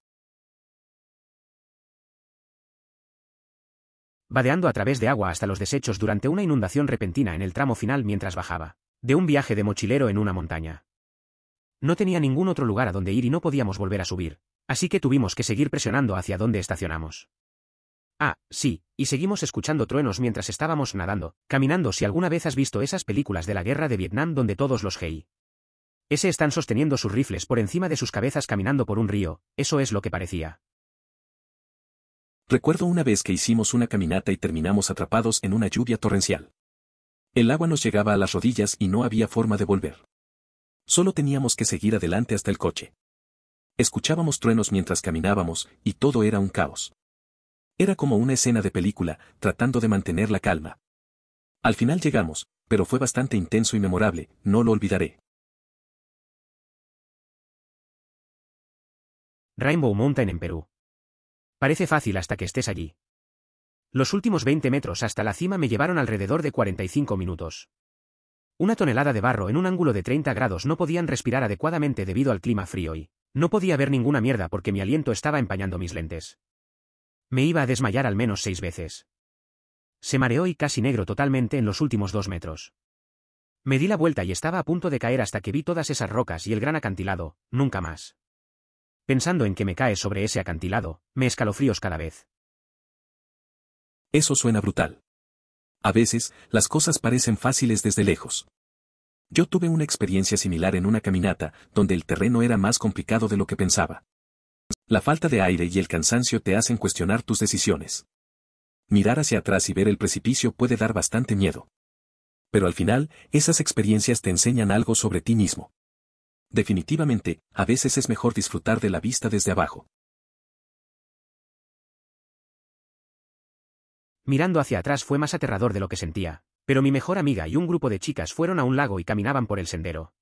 Vadeando a través de agua hasta los desechos durante una inundación repentina en el tramo final mientras bajaba de un viaje de mochilero en una montaña. No tenía ningún otro lugar a donde ir y no podíamos volver a subir, así que tuvimos que seguir presionando hacia donde estacionamos. Ah, sí, y seguimos escuchando truenos mientras estábamos nadando, caminando. Si alguna vez has visto esas películas de la guerra de Vietnam donde todos los GI están sosteniendo sus rifles por encima de sus cabezas caminando por un río, eso es lo que parecía. Recuerdo una vez que hicimos una caminata y terminamos atrapados en una lluvia torrencial. El agua nos llegaba a las rodillas y no había forma de volver. Solo teníamos que seguir adelante hasta el coche. Escuchábamos truenos mientras caminábamos, y todo era un caos. Era como una escena de película, tratando de mantener la calma. Al final llegamos, pero fue bastante intenso y memorable, no lo olvidaré. Rainbow Mountain en Perú. Parece fácil hasta que estés allí. Los últimos 20 metros hasta la cima me llevaron alrededor de 45 minutos. Una tonelada de barro en un ángulo de 30 grados, no podían respirar adecuadamente debido al clima frío y no podía ver ninguna mierda porque mi aliento estaba empañando mis lentes. Me iba a desmayar al menos 6 veces. Se mareó y casi negro totalmente en los últimos 2 metros. Me di la vuelta y estaba a punto de caer hasta que vi todas esas rocas y el gran acantilado, nunca más. Pensando en que me cae sobre ese acantilado, me escalofríos cada vez. Eso suena brutal. A veces, las cosas parecen fáciles desde lejos. Yo tuve una experiencia similar en una caminata, donde el terreno era más complicado de lo que pensaba. La falta de aire y el cansancio te hacen cuestionar tus decisiones. Mirar hacia atrás y ver el precipicio puede dar bastante miedo. Pero al final, esas experiencias te enseñan algo sobre ti mismo. Definitivamente, a veces es mejor disfrutar de la vista desde abajo. Mirando hacia atrás fue más aterrador de lo que sentía, pero mi mejor amiga y un grupo de chicas fueron a un lago y caminaban por el sendero.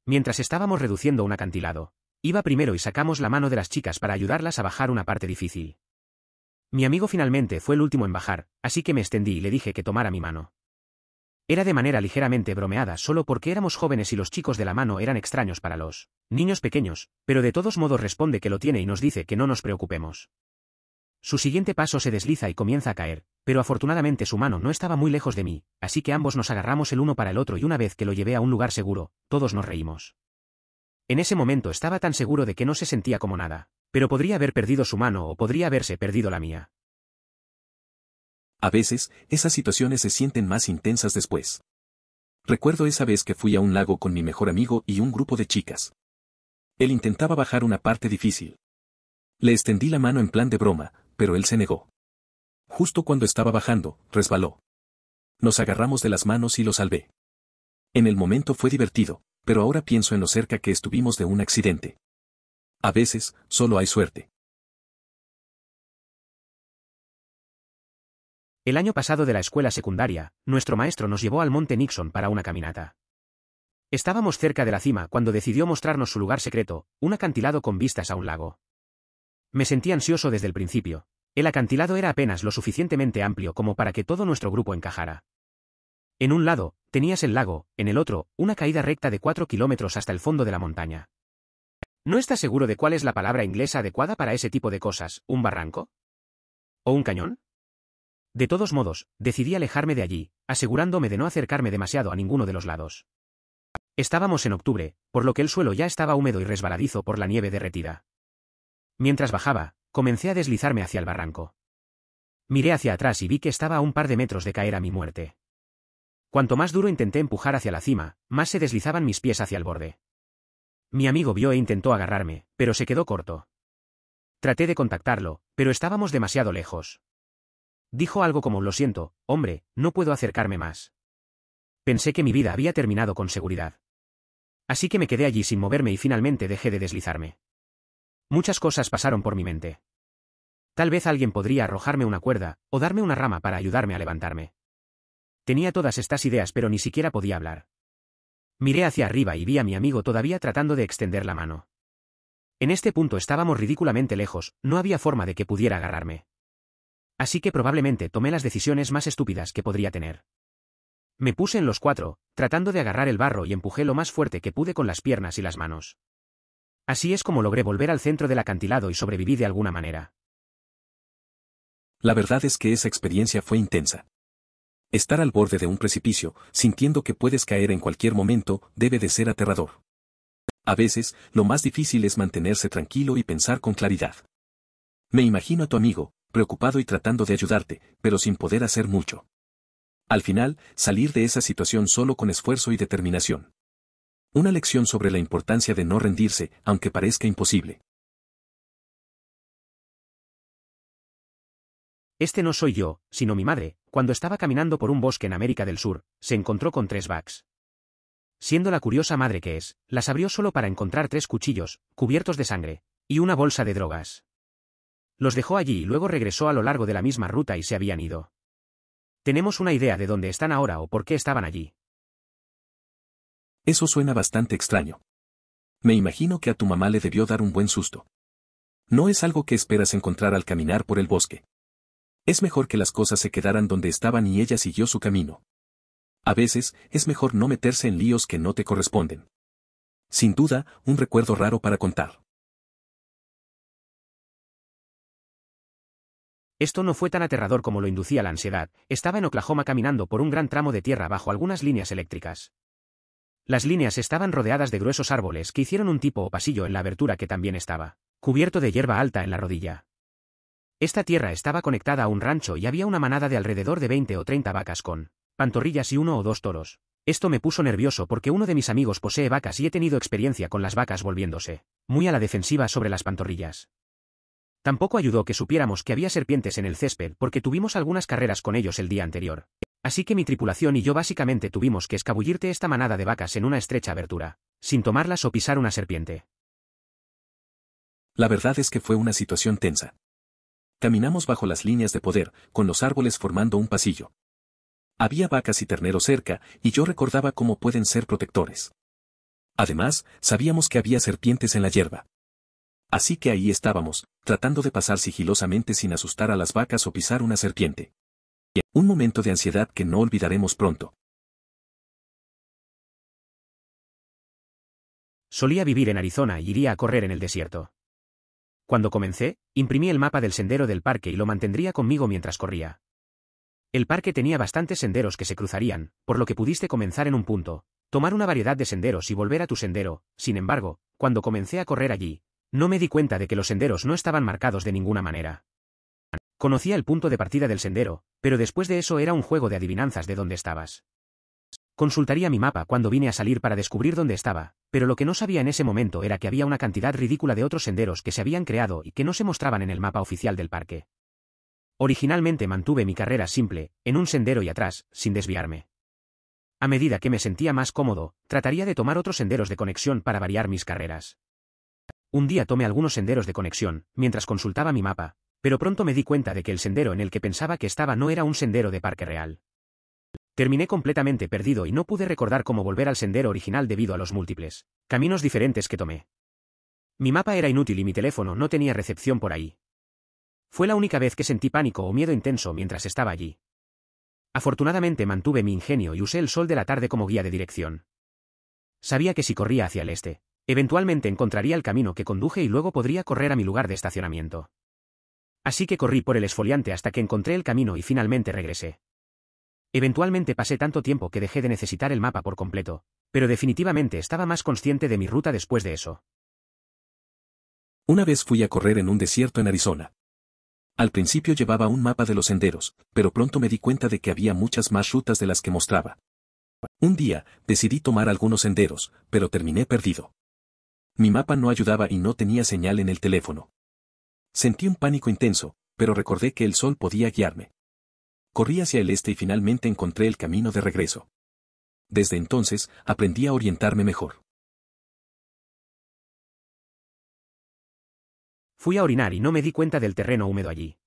Mientras estábamos reduciendo un acantilado, iba primero y sacamos la mano de las chicas para ayudarlas a bajar una parte difícil. Mi amigo finalmente fue el último en bajar, así que me extendí y le dije que tomara mi mano. Era de manera ligeramente bromeada solo porque éramos jóvenes y los chicos de la mano eran extraños para los niños pequeños, pero de todos modos responde que lo tiene y nos dice que no nos preocupemos. Su siguiente paso se desliza y comienza a caer, pero afortunadamente su mano no estaba muy lejos de mí, así que ambos nos agarramos el uno para el otro y una vez que lo llevé a un lugar seguro, todos nos reímos. En ese momento estaba tan seguro de que no se sentía como nada, pero podría haber perdido su mano o podría haberse perdido la mía. A veces, esas situaciones se sienten más intensas después. Recuerdo esa vez que fui a un lago con mi mejor amigo y un grupo de chicas. Él intentaba bajar una parte difícil. Le extendí la mano en plan de broma, pero él se negó. Justo cuando estaba bajando, resbaló. Nos agarramos de las manos y lo salvé. En el momento fue divertido, pero ahora pienso en lo cerca que estuvimos de un accidente. A veces, solo hay suerte. El año pasado de la escuela secundaria, nuestro maestro nos llevó al Monte Nixon para una caminata. Estábamos cerca de la cima cuando decidió mostrarnos su lugar secreto, un acantilado con vistas a un lago. Me sentí ansioso desde el principio. El acantilado era apenas lo suficientemente amplio como para que todo nuestro grupo encajara. En un lado, tenías el lago, en el otro, una caída recta de 4 kilómetros hasta el fondo de la montaña. ¿No estás seguro de cuál es la palabra inglesa adecuada para ese tipo de cosas? ¿Un barranco? ¿O un cañón? De todos modos, decidí alejarme de allí, asegurándome de no acercarme demasiado a ninguno de los lados. Estábamos en octubre, por lo que el suelo ya estaba húmedo y resbaladizo por la nieve derretida. Mientras bajaba, comencé a deslizarme hacia el barranco. Miré hacia atrás y vi que estaba a un par de metros de caer a mi muerte. Cuanto más duro intenté empujar hacia la cima, más se deslizaban mis pies hacia el borde. Mi amigo vio e intentó agarrarme, pero se quedó corto. Traté de contactarlo, pero estábamos demasiado lejos. Dijo algo como: lo siento, hombre, no puedo acercarme más. Pensé que mi vida había terminado con seguridad. Así que me quedé allí sin moverme y finalmente dejé de deslizarme. Muchas cosas pasaron por mi mente. Tal vez alguien podría arrojarme una cuerda, o darme una rama para ayudarme a levantarme. Tenía todas estas ideas pero ni siquiera podía hablar. Miré hacia arriba y vi a mi amigo todavía tratando de extender la mano. En este punto estábamos ridículamente lejos, no había forma de que pudiera agarrarme. Así que probablemente tomé las decisiones más estúpidas que podría tener. Me puse en los 4, tratando de agarrar el barro y empujé lo más fuerte que pude con las piernas y las manos. Así es como logré volver al centro del acantilado y sobreviví de alguna manera. La verdad es que esa experiencia fue intensa. Estar al borde de un precipicio, sintiendo que puedes caer en cualquier momento, debe de ser aterrador. A veces, lo más difícil es mantenerse tranquilo y pensar con claridad. Me imagino a tu amigo, preocupado y tratando de ayudarte, pero sin poder hacer mucho. Al final, salir de esa situación solo con esfuerzo y determinación. Una lección sobre la importancia de no rendirse, aunque parezca imposible. Este no soy yo, sino mi madre, cuando estaba caminando por un bosque en América del Sur, se encontró con 3 bugs. Siendo la curiosa madre que es, las abrió solo para encontrar 3 cuchillos, cubiertos de sangre, y una bolsa de drogas. Los dejó allí y luego regresó a lo largo de la misma ruta y se habían ido. ¿Tenemos una idea de dónde están ahora o por qué estaban allí? Eso suena bastante extraño. Me imagino que a tu mamá le debió dar un buen susto. No es algo que esperas encontrar al caminar por el bosque. Es mejor que las cosas se quedaran donde estaban y ella siguió su camino. A veces, es mejor no meterse en líos que no te corresponden. Sin duda, un recuerdo raro para contar. Esto no fue tan aterrador como lo inducía la ansiedad. Estaba en Oklahoma caminando por un gran tramo de tierra bajo algunas líneas eléctricas. Las líneas estaban rodeadas de gruesos árboles que hicieron un tipo o pasillo en la abertura que también estaba cubierto de hierba alta en la rodilla. Esta tierra estaba conectada a un rancho y había una manada de alrededor de 20 o 30 vacas con pantorrillas y 1 o 2 toros. Esto me puso nervioso porque uno de mis amigos posee vacas y he tenido experiencia con las vacas volviéndose muy a la defensiva sobre las pantorrillas. Tampoco ayudó que supiéramos que había serpientes en el césped porque tuvimos algunas carreras con ellos el día anterior. Así que mi tripulación y yo básicamente tuvimos que escabullirte esta manada de vacas en una estrecha abertura, sin tomarlas o pisar una serpiente. La verdad es que fue una situación tensa. Caminamos bajo las líneas de poder, con los árboles formando un pasillo. Había vacas y terneros cerca, y yo recordaba cómo pueden ser protectores. Además, sabíamos que había serpientes en la hierba. Así que ahí estábamos, tratando de pasar sigilosamente sin asustar a las vacas o pisar una serpiente. Un momento de ansiedad que no olvidaremos pronto. Solía vivir en Arizona y iría a correr en el desierto. Cuando comencé, imprimí el mapa del sendero del parque y lo mantendría conmigo mientras corría. El parque tenía bastantes senderos que se cruzarían, por lo que pudiste comenzar en un punto, tomar una variedad de senderos y volver a tu sendero. Sin embargo, cuando comencé a correr allí, no me di cuenta de que los senderos no estaban marcados de ninguna manera. Conocía el punto de partida del sendero, pero después de eso era un juego de adivinanzas de dónde estabas. Consultaría mi mapa cuando vine a salir para descubrir dónde estaba, pero lo que no sabía en ese momento era que había una cantidad ridícula de otros senderos que se habían creado y que no se mostraban en el mapa oficial del parque. Originalmente mantuve mi carrera simple, en un sendero y atrás, sin desviarme. A medida que me sentía más cómodo, trataría de tomar otros senderos de conexión para variar mis carreras. Un día tomé algunos senderos de conexión, mientras consultaba mi mapa, pero pronto me di cuenta de que el sendero en el que pensaba que estaba no era un sendero de parque real. Terminé completamente perdido y no pude recordar cómo volver al sendero original debido a los múltiples caminos diferentes que tomé. Mi mapa era inútil y mi teléfono no tenía recepción por ahí. Fue la única vez que sentí pánico o miedo intenso mientras estaba allí. Afortunadamente mantuve mi ingenio y usé el sol de la tarde como guía de dirección. Sabía que si corría hacia el este, eventualmente encontraría el camino que conduje y luego podría correr a mi lugar de estacionamiento. Así que corrí por el esfoliante hasta que encontré el camino y finalmente regresé. Eventualmente pasé tanto tiempo que dejé de necesitar el mapa por completo, pero definitivamente estaba más consciente de mi ruta después de eso. Una vez fui a correr en un desierto en Arizona. Al principio llevaba un mapa de los senderos, pero pronto me di cuenta de que había muchas más rutas de las que mostraba. Un día, decidí tomar algunos senderos, pero terminé perdido. Mi mapa no ayudaba y no tenía señal en el teléfono. Sentí un pánico intenso, pero recordé que el sol podía guiarme. Corrí hacia el este y finalmente encontré el camino de regreso. Desde entonces, aprendí a orientarme mejor. Fui a orinar y no me di cuenta del terreno húmedo allí.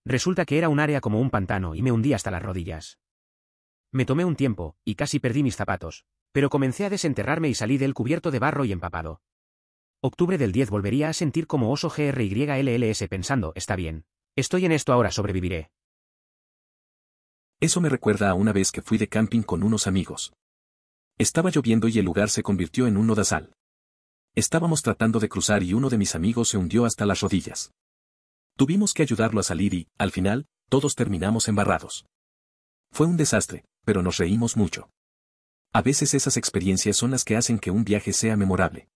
Resulta que era un área como un pantano y me hundí hasta las rodillas. Me tomé un tiempo, y casi perdí mis zapatos, pero comencé a desenterrarme y salí del cubierto de barro y empapado. Octubre del 10 volvería a sentir como oso GRYLLS pensando, está bien. Estoy en esto ahora, sobreviviré. Eso me recuerda a una vez que fui de camping con unos amigos. Estaba lloviendo y el lugar se convirtió en un lodazal. Estábamos tratando de cruzar y uno de mis amigos se hundió hasta las rodillas. Tuvimos que ayudarlo a salir y, al final, todos terminamos embarrados. Fue un desastre, pero nos reímos mucho. A veces esas experiencias son las que hacen que un viaje sea memorable.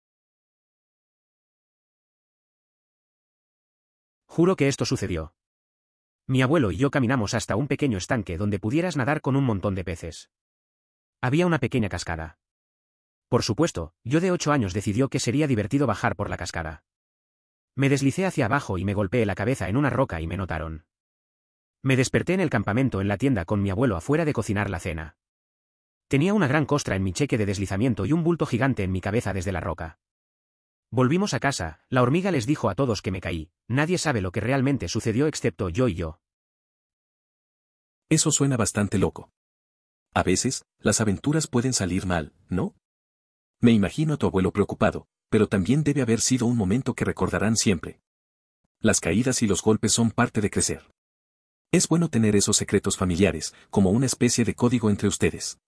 Juro que esto sucedió. Mi abuelo y yo caminamos hasta un pequeño estanque donde pudieras nadar con un montón de peces. Había una pequeña cascada. Por supuesto, yo de 8 años decidió que sería divertido bajar por la cascada. Me deslicé hacia abajo y me golpeé la cabeza en una roca y me notaron. Me desperté en el campamento en la tienda con mi abuelo afuera de cocinar la cena. Tenía una gran costra en mi cheque de deslizamiento y un bulto gigante en mi cabeza desde la roca. Volvimos a casa, la hormiga les dijo a todos que me caí, nadie sabe lo que realmente sucedió excepto yo y yo. Eso suena bastante loco. A veces, las aventuras pueden salir mal, ¿no? Me imagino a tu abuelo preocupado, pero también debe haber sido un momento que recordarán siempre. Las caídas y los golpes son parte de crecer. Es bueno tener esos secretos familiares, como una especie de código entre ustedes.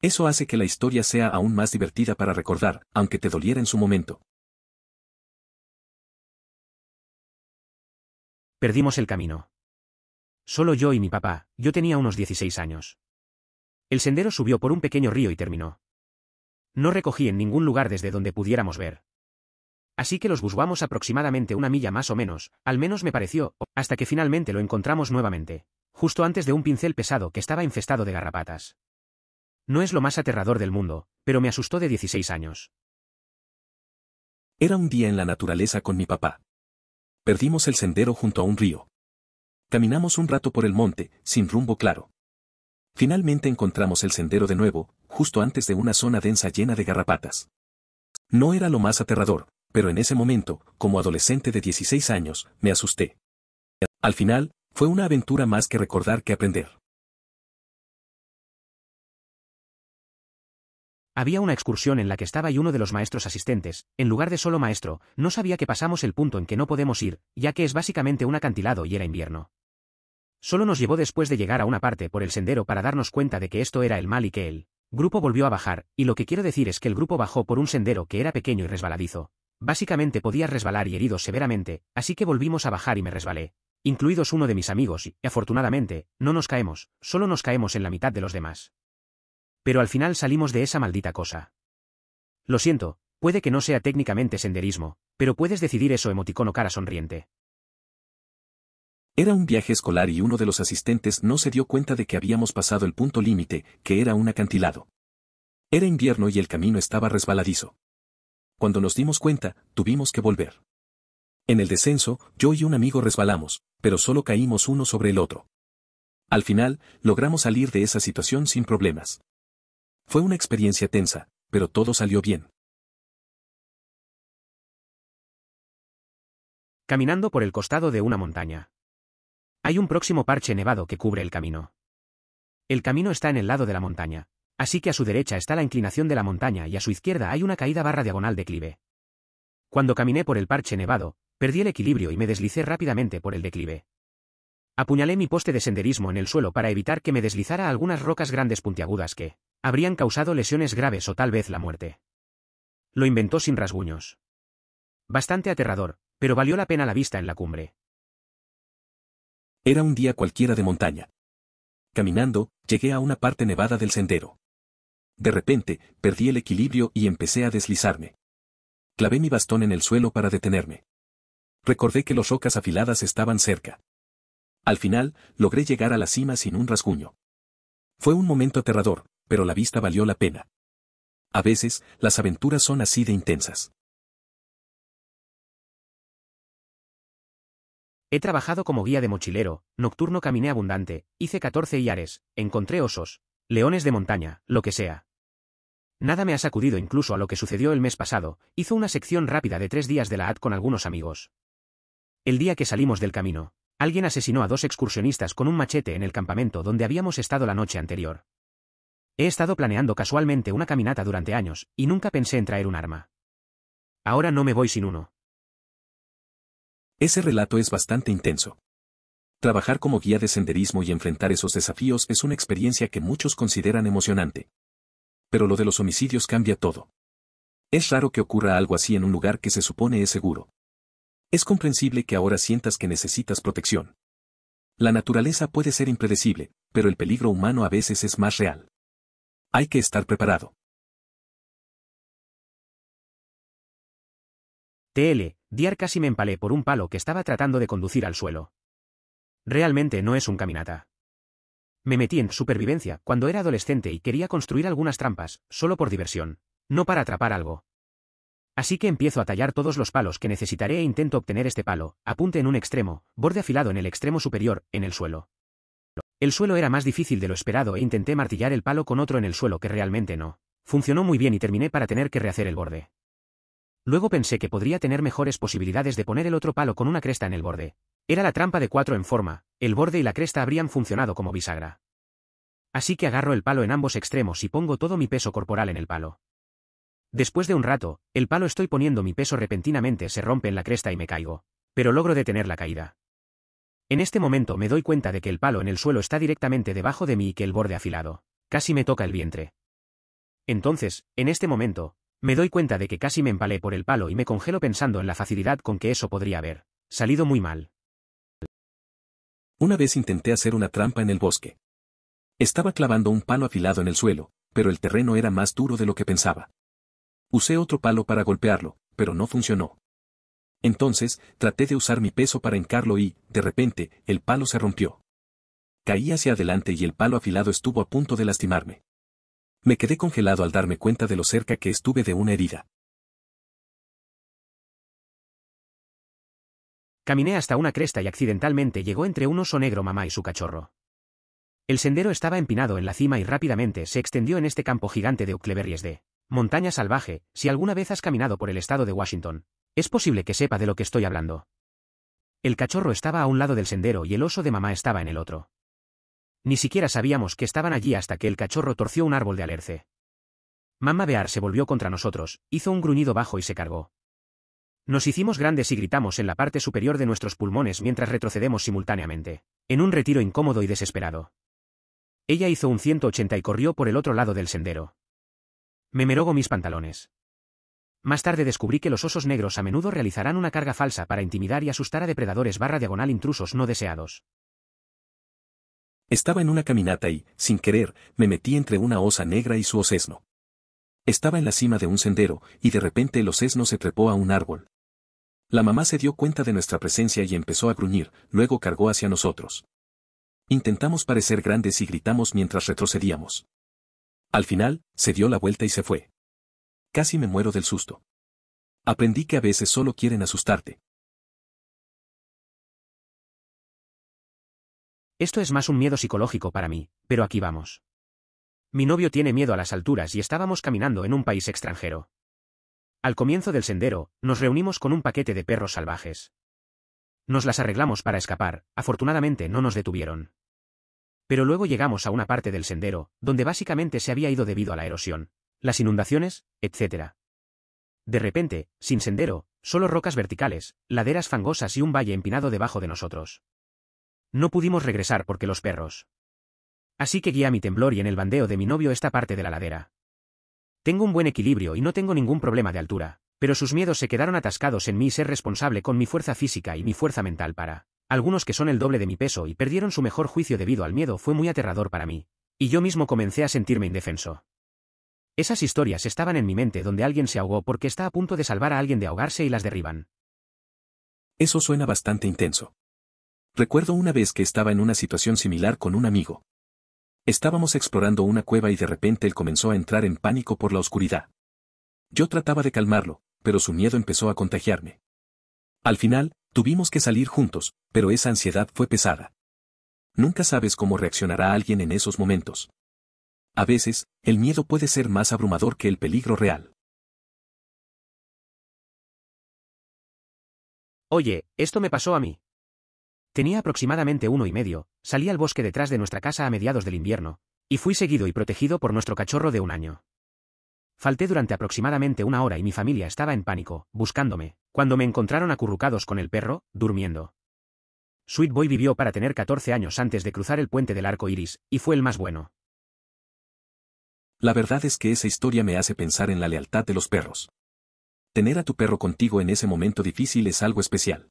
Eso hace que la historia sea aún más divertida para recordar, aunque te doliera en su momento. Perdimos el camino. Solo yo y mi papá, yo tenía unos 16 años. El sendero subió por un pequeño río y terminó. No recogí en ningún lugar desde donde pudiéramos ver. Así que los buscamos aproximadamente una milla más o menos, al menos me pareció, hasta que finalmente lo encontramos nuevamente, justo antes de un pincel pesado que estaba infestado de garrapatas. No es lo más aterrador del mundo, pero me asustó de 16 años. Era un día en la naturaleza con mi papá. Perdimos el sendero junto a un río. Caminamos un rato por el monte, sin rumbo claro. Finalmente encontramos el sendero de nuevo, justo antes de una zona densa llena de garrapatas. No era lo más aterrador, pero en ese momento, como adolescente de 16 años, me asusté. Al final, fue una aventura más que recordar que aprender. Había una excursión en la que estaba y uno de los maestros asistentes, en lugar de solo maestro, no sabía que pasamos el punto en que no podemos ir, ya que es básicamente un acantilado y era invierno. Solo nos llevó después de llegar a una parte por el sendero para darnos cuenta de que esto era el mal y que el grupo volvió a bajar, y lo que quiero decir es que el grupo bajó por un sendero que era pequeño y resbaladizo. Básicamente podías resbalar y heridos severamente, así que volvimos a bajar y me resbalé. Incluidos uno de mis amigos y, afortunadamente, no nos caemos, solo nos caemos en la mitad de los demás. Pero al final salimos de esa maldita cosa. Lo siento, puede que no sea técnicamente senderismo, pero puedes decidir eso emoticono cara sonriente. Era un viaje escolar y uno de los asistentes no se dio cuenta de que habíamos pasado el punto límite, que era un acantilado. Era invierno y el camino estaba resbaladizo. Cuando nos dimos cuenta, tuvimos que volver. En el descenso, yo y un amigo resbalamos, pero solo caímos uno sobre el otro. Al final, logramos salir de esa situación sin problemas. Fue una experiencia tensa, pero todo salió bien. Caminando por el costado de una montaña. Hay un próximo parche nevado que cubre el camino. El camino está en el lado de la montaña, así que a su derecha está la inclinación de la montaña y a su izquierda hay una caída barra diagonal declive. Cuando caminé por el parche nevado, perdí el equilibrio y me deslicé rápidamente por el declive. Apuñalé mi poste de senderismo en el suelo para evitar que me deslizara a algunas rocas grandes puntiagudas que habrían causado lesiones graves o tal vez la muerte. Lo inventó sin rasguños. Bastante aterrador, pero valió la pena la vista en la cumbre. Era un día cualquiera de montaña. Caminando, llegué a una parte nevada del sendero. De repente, perdí el equilibrio y empecé a deslizarme. Clavé mi bastón en el suelo para detenerme. Recordé que las rocas afiladas estaban cerca. Al final, logré llegar a la cima sin un rasguño. Fue un momento aterrador, pero la vista valió la pena. A veces, las aventuras son así de intensas. He trabajado como guía de mochilero, nocturno caminé abundante, hice 14 iares, encontré osos, leones de montaña, lo que sea. Nada me ha sacudido incluso a lo que sucedió el mes pasado, hizo una sección rápida de 3 días de la AD con algunos amigos. El día que salimos del camino, alguien asesinó a 2 excursionistas con un machete en el campamento donde habíamos estado la noche anterior. He estado planeando casualmente una caminata durante años, y nunca pensé en traer un arma. Ahora no me voy sin uno. Ese relato es bastante intenso. Trabajar como guía de senderismo y enfrentar esos desafíos es una experiencia que muchos consideran emocionante. Pero lo de los homicidios cambia todo. Es raro que ocurra algo así en un lugar que se supone es seguro. Es comprensible que ahora sientas que necesitas protección. La naturaleza puede ser impredecible, pero el peligro humano a veces es más real. Hay que estar preparado. Diar casi me empalé por un palo que estaba tratando de conducir al suelo. Realmente no es un caminata. Me metí en supervivencia cuando era adolescente y quería construir algunas trampas, solo por diversión, no para atrapar algo. Así que empiezo a tallar todos los palos que necesitaré e intento obtener este palo, apunte en un extremo, borde afilado en el extremo superior, en el suelo. El suelo era más difícil de lo esperado e intenté martillar el palo con otro en el suelo que realmente no. Funcionó muy bien y terminé para tener que rehacer el borde. Luego pensé que podría tener mejores posibilidades de poner el otro palo con una cresta en el borde. Era la trampa de 4 en forma, el borde y la cresta habrían funcionado como bisagra. Así que agarro el palo en ambos extremos y pongo todo mi peso corporal en el palo. Después de un rato, el palo estoy poniendo mi peso repentinamente se rompe en la cresta y me caigo. Pero logro detener la caída. En este momento me doy cuenta de que el palo en el suelo está directamente debajo de mí y que el borde afilado casi me toca el vientre. Entonces, en este momento, me doy cuenta de que casi me empalé por el palo y me congelo pensando en la facilidad con que eso podría haber salido muy mal. Una vez intenté hacer una trampa en el bosque. Estaba clavando un palo afilado en el suelo, pero el terreno era más duro de lo que pensaba. Usé otro palo para golpearlo, pero no funcionó. Entonces, traté de usar mi peso para hincarlo y, de repente, el palo se rompió. Caí hacia adelante y el palo afilado estuvo a punto de lastimarme. Me quedé congelado al darme cuenta de lo cerca que estuve de una herida. Caminé hasta una cresta y accidentalmente llegó entre un oso negro mamá y su cachorro. El sendero estaba empinado en la cima y rápidamente se extendió en este campo gigante de Huckleberries de montaña salvaje. Si alguna vez has caminado por el estado de Washington, es posible que sepa de lo que estoy hablando. El cachorro estaba a un lado del sendero y el oso de mamá estaba en el otro. Ni siquiera sabíamos que estaban allí hasta que el cachorro torció un árbol de alerce. Mamá Bear se volvió contra nosotros, hizo un gruñido bajo y se cargó. Nos hicimos grandes y gritamos en la parte superior de nuestros pulmones mientras retrocedemos simultáneamente, en un retiro incómodo y desesperado. Ella hizo un 180 y corrió por el otro lado del sendero. Me merogo mis pantalones. Más tarde descubrí que los osos negros a menudo realizarán una carga falsa para intimidar y asustar a depredadores / intrusos no deseados. Estaba en una caminata y, sin querer, me metí entre una osa negra y su osesno. Estaba en la cima de un sendero, y de repente el osesno se trepó a un árbol. La mamá se dio cuenta de nuestra presencia y empezó a gruñir, luego cargó hacia nosotros. Intentamos parecer grandes y gritamos mientras retrocedíamos. Al final, se dio la vuelta y se fue. Casi me muero del susto. Aprendí que a veces solo quieren asustarte. Esto es más un miedo psicológico para mí, pero aquí vamos. Mi novio tiene miedo a las alturas y estábamos caminando en un país extranjero. Al comienzo del sendero, nos reunimos con un paquete de perros salvajes. Nos las arreglamos para escapar, afortunadamente no nos detuvieron. Pero luego llegamos a una parte del sendero, donde básicamente se había ido debido a la erosión, las inundaciones, etc. De repente, sin sendero, solo rocas verticales, laderas fangosas y un valle empinado debajo de nosotros. No pudimos regresar porque los perros. Así que guié a mi temblor y en el bandeo de mi novio esta parte de la ladera. Tengo un buen equilibrio y no tengo ningún problema de altura, pero sus miedos se quedaron atascados en mí ser responsable con mi fuerza física y mi fuerza mental para algunos que son el doble de mi peso y perdieron su mejor juicio debido al miedo fue muy aterrador para mí, y yo mismo comencé a sentirme indefenso. Esas historias estaban en mi mente donde alguien se ahogó porque está a punto de salvar a alguien de ahogarse y las derriban. Eso suena bastante intenso. Recuerdo una vez que estaba en una situación similar con un amigo. Estábamos explorando una cueva y de repente él comenzó a entrar en pánico por la oscuridad. Yo trataba de calmarlo, pero su miedo empezó a contagiarme. Al final, tuvimos que salir juntos, pero esa ansiedad fue pesada. Nunca sabes cómo reaccionará alguien en esos momentos. A veces, el miedo puede ser más abrumador que el peligro real. Oye, esto me pasó a mí. Tenía aproximadamente 1 y medio, salí al bosque detrás de nuestra casa a mediados del invierno, y fui seguido y protegido por nuestro cachorro de 1 año. Falté durante aproximadamente 1 hora y mi familia estaba en pánico, buscándome, cuando me encontraron acurrucados con el perro, durmiendo. Sweet Boy vivió para tener 14 años antes de cruzar el puente del arco iris, y fue el más bueno. La verdad es que esa historia me hace pensar en la lealtad de los perros. Tener a tu perro contigo en ese momento difícil es algo especial.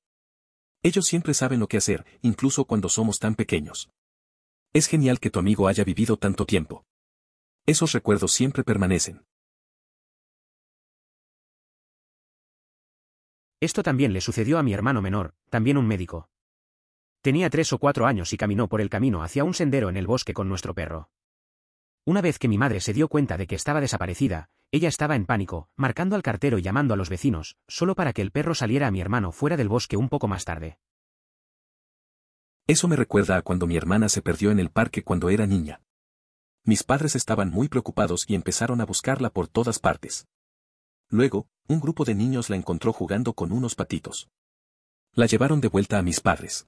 Ellos siempre saben lo que hacer, incluso cuando somos tan pequeños. Es genial que tu amigo haya vivido tanto tiempo. Esos recuerdos siempre permanecen. Esto también le sucedió a mi hermano menor, también un médico. Tenía 3 o 4 años y caminó por el camino hacia un sendero en el bosque con nuestro perro. Una vez que mi madre se dio cuenta de que estaba desaparecida, ella estaba en pánico, marcando al cartero y llamando a los vecinos, solo para que el perro saliera a mi hermano fuera del bosque un poco más tarde. Eso me recuerda a cuando mi hermana se perdió en el parque cuando era niña. Mis padres estaban muy preocupados y empezaron a buscarla por todas partes. Luego, un grupo de niños la encontró jugando con unos patitos. La llevaron de vuelta a mis padres.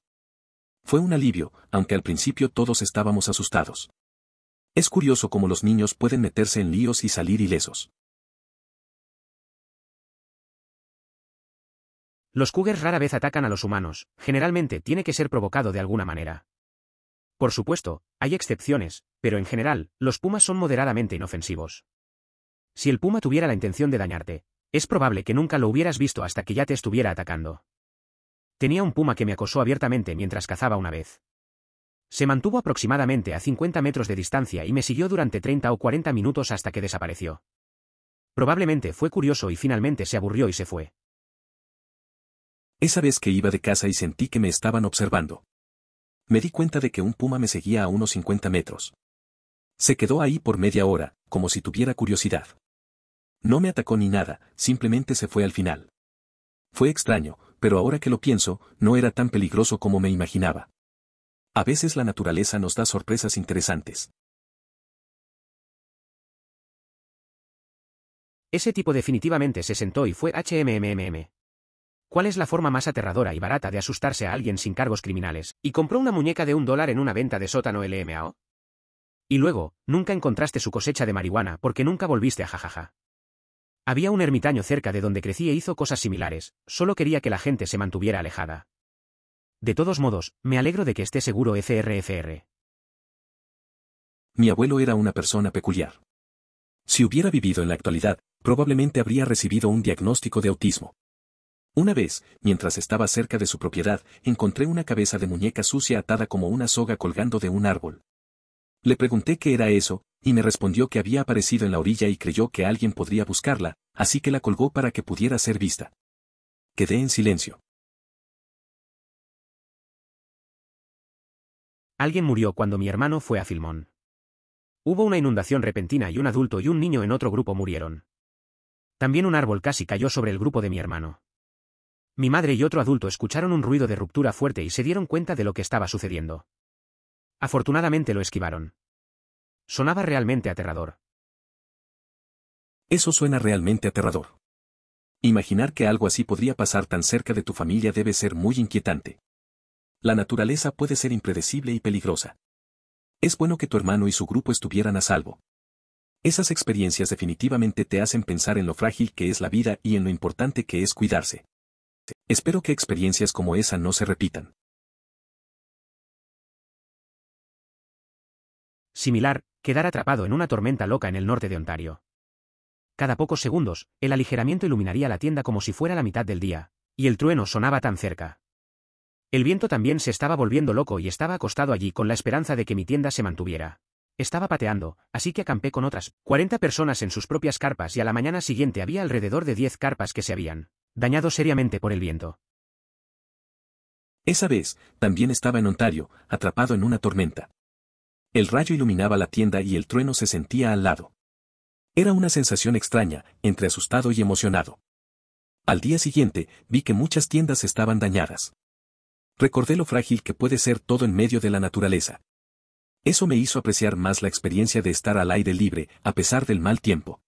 Fue un alivio, aunque al principio todos estábamos asustados. Es curioso cómo los niños pueden meterse en líos y salir ilesos. Los cougars rara vez atacan a los humanos, generalmente tiene que ser provocado de alguna manera. Por supuesto, hay excepciones, pero en general, los pumas son moderadamente inofensivos. Si el puma tuviera la intención de dañarte, es probable que nunca lo hubieras visto hasta que ya te estuviera atacando. Tenía un puma que me acosó abiertamente mientras cazaba una vez. Se mantuvo aproximadamente a 50 metros de distancia y me siguió durante 30 o 40 minutos hasta que desapareció. Probablemente fue curioso y finalmente se aburrió y se fue. Esa vez que iba de casa y sentí que me estaban observando. Me di cuenta de que un puma me seguía a unos 50 metros. Se quedó ahí por media hora, como si tuviera curiosidad. No me atacó ni nada, simplemente se fue al final. Fue extraño, pero ahora que lo pienso, no era tan peligroso como me imaginaba. A veces la naturaleza nos da sorpresas interesantes. Ese tipo definitivamente se sentó y fue HMMMM. ¿Cuál es la forma más aterradora y barata de asustarse a alguien sin cargos criminales, y compró una muñeca de $1 en una venta de sótano LMAO? Y luego, nunca encontraste su cosecha de marihuana porque nunca volviste a jajaja. Había un ermitaño cerca de donde crecí e hizo cosas similares, solo quería que la gente se mantuviera alejada. De todos modos, me alegro de que esté seguro FRFR. Mi abuelo era una persona peculiar. Si hubiera vivido en la actualidad, probablemente habría recibido un diagnóstico de autismo. Una vez, mientras estaba cerca de su propiedad, encontré una cabeza de muñeca sucia atada como una soga colgando de un árbol. Le pregunté qué era eso, y me respondió que había aparecido en la orilla y creyó que alguien podría buscarla, así que la colgó para que pudiera ser vista. Quedé en silencio. Alguien murió cuando mi hermano fue a Filmón. Hubo una inundación repentina y un adulto y un niño en otro grupo murieron. También un árbol casi cayó sobre el grupo de mi hermano. Mi madre y otro adulto escucharon un ruido de ruptura fuerte y se dieron cuenta de lo que estaba sucediendo. Afortunadamente lo esquivaron. Sonaba realmente aterrador. Eso suena realmente aterrador. Imaginar que algo así podría pasar tan cerca de tu familia debe ser muy inquietante. La naturaleza puede ser impredecible y peligrosa. Es bueno que tu hermano y su grupo estuvieran a salvo. Esas experiencias definitivamente te hacen pensar en lo frágil que es la vida y en lo importante que es cuidarse. Espero que experiencias como esa no se repitan. Similar, quedar atrapado en una tormenta loca en el norte de Ontario. Cada pocos segundos, el aligeramiento iluminaría la tienda como si fuera la mitad del día, y el trueno sonaba tan cerca. El viento también se estaba volviendo loco y estaba acostado allí con la esperanza de que mi tienda se mantuviera. Estaba pateando, así que acampé con otras 40 personas en sus propias carpas y a la mañana siguiente había alrededor de 10 carpas que se habían dañado seriamente por el viento. Esa vez, también estaba en Ontario, atrapado en una tormenta. El rayo iluminaba la tienda y el trueno se sentía al lado. Era una sensación extraña, entre asustado y emocionado. Al día siguiente, vi que muchas tiendas estaban dañadas. Recordé lo frágil que puede ser todo en medio de la naturaleza. Eso me hizo apreciar más la experiencia de estar al aire libre, a pesar del mal tiempo.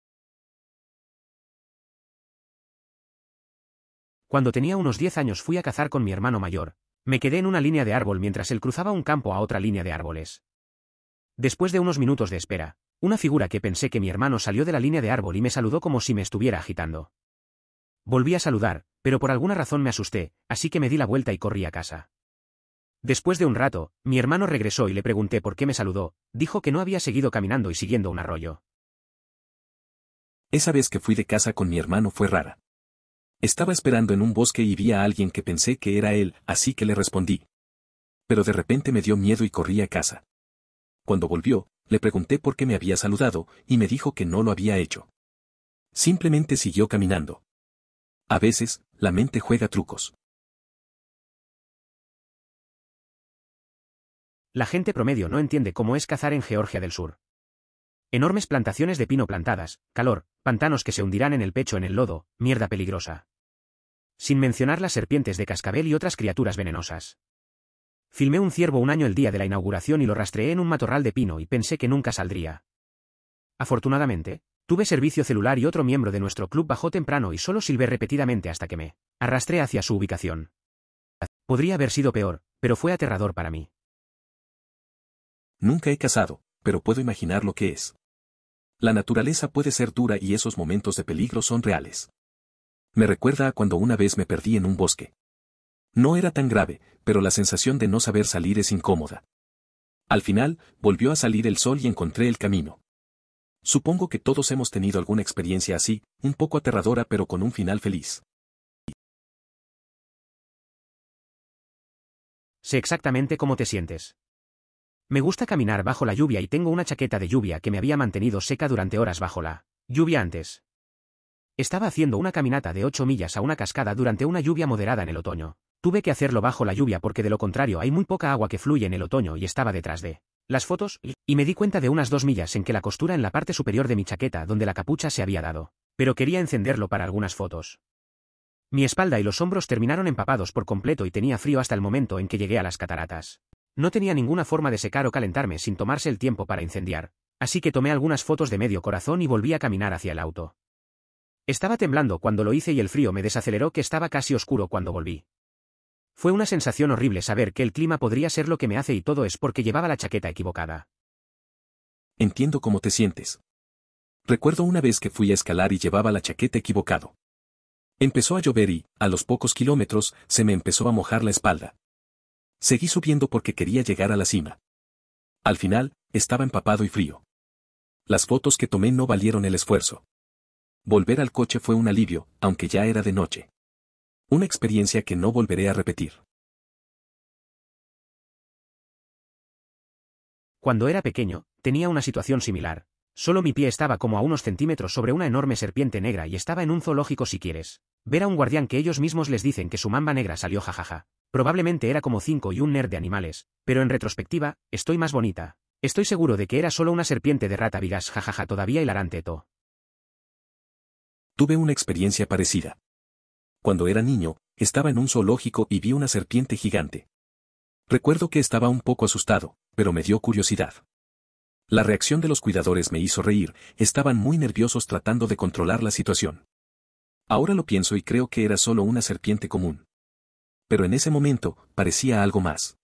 Cuando tenía unos 10 años fui a cazar con mi hermano mayor. Me quedé en una línea de árbol mientras él cruzaba un campo a otra línea de árboles. Después de unos minutos de espera, una figura que pensé que mi hermano salió de la línea de árbol y me saludó como si me estuviera agitando. Volví a saludar, pero por alguna razón me asusté, así que me di la vuelta y corrí a casa. Después de un rato, mi hermano regresó y le pregunté por qué me saludó. Dijo que no había seguido caminando y siguiendo un arroyo. Esa vez que fui de casa con mi hermano fue rara. Estaba esperando en un bosque y vi a alguien que pensé que era él, así que le respondí. Pero de repente me dio miedo y corrí a casa. Cuando volvió, le pregunté por qué me había saludado, y me dijo que no lo había hecho. Simplemente siguió caminando. A veces, la mente juega trucos. La gente promedio no entiende cómo es cazar en Georgia del Sur. Enormes plantaciones de pino plantadas, calor, pantanos que se hundirán en el pecho en el lodo, mierda peligrosa. Sin mencionar las serpientes de cascabel y otras criaturas venenosas. Filmé un ciervo un año el día de la inauguración y lo rastreé en un matorral de pino y pensé que nunca saldría. Afortunadamente, tuve servicio celular y otro miembro de nuestro club bajó temprano y solo silbé repetidamente hasta que me arrastré hacia su ubicación. Podría haber sido peor, pero fue aterrador para mí. Nunca he cazado, pero puedo imaginar lo que es. La naturaleza puede ser dura y esos momentos de peligro son reales. Me recuerda a cuando una vez me perdí en un bosque. No era tan grave, pero la sensación de no saber salir es incómoda. Al final, volvió a salir el sol y encontré el camino. Supongo que todos hemos tenido alguna experiencia así, un poco aterradora pero con un final feliz. Sé exactamente cómo te sientes. Me gusta caminar bajo la lluvia y tengo una chaqueta de lluvia que me había mantenido seca durante horas bajo la lluvia antes. Estaba haciendo una caminata de 8 millas a una cascada durante una lluvia moderada en el otoño. Tuve que hacerlo bajo la lluvia porque de lo contrario hay muy poca agua que fluye en el otoño y estaba detrás de las fotos, y me di cuenta de unas 2 millas en que la costura en la parte superior de mi chaqueta donde la capucha se había dado. Pero quería encenderlo para algunas fotos. Mi espalda y los hombros terminaron empapados por completo y tenía frío hasta el momento en que llegué a las cataratas. No tenía ninguna forma de secar o calentarme sin tomarse el tiempo para incendiar, así que tomé algunas fotos de medio corazón y volví a caminar hacia el auto. Estaba temblando cuando lo hice y el frío me desaceleró que estaba casi oscuro cuando volví. Fue una sensación horrible saber que el clima podría ser lo que me hace y todo es porque llevaba la chaqueta equivocada. Entiendo cómo te sientes. Recuerdo una vez que fui a escalar y llevaba la chaqueta equivocado. Empezó a llover y, a los pocos kilómetros, se me empezó a mojar la espalda. Seguí subiendo porque quería llegar a la cima. Al final, estaba empapado y frío. Las fotos que tomé no valieron el esfuerzo. Volver al coche fue un alivio, aunque ya era de noche. Una experiencia que no volveré a repetir. Cuando era pequeño, tenía una situación similar. Solo mi pie estaba como a unos centímetros sobre una enorme serpiente negra y estaba en un zoológico si quieres. Ver a un guardián que ellos mismos les dicen que su mamba negra salió jajaja. Probablemente era como 5 y un nerd de animales, pero en retrospectiva, estoy más bonita. Estoy seguro de que era solo una serpiente de rata vigas jajaja todavía hilarante to. Tuve una experiencia parecida. Cuando era niño, estaba en un zoológico y vi una serpiente gigante. Recuerdo que estaba un poco asustado, pero me dio curiosidad. La reacción de los cuidadores me hizo reír, estaban muy nerviosos tratando de controlar la situación. Ahora lo pienso y creo que era solo una serpiente común. Pero en ese momento, parecía algo más.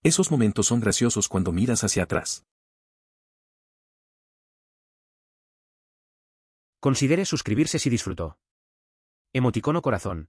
Esos momentos son graciosos cuando miras hacia atrás. Considere suscribirse si disfrutó. Emoticono corazón.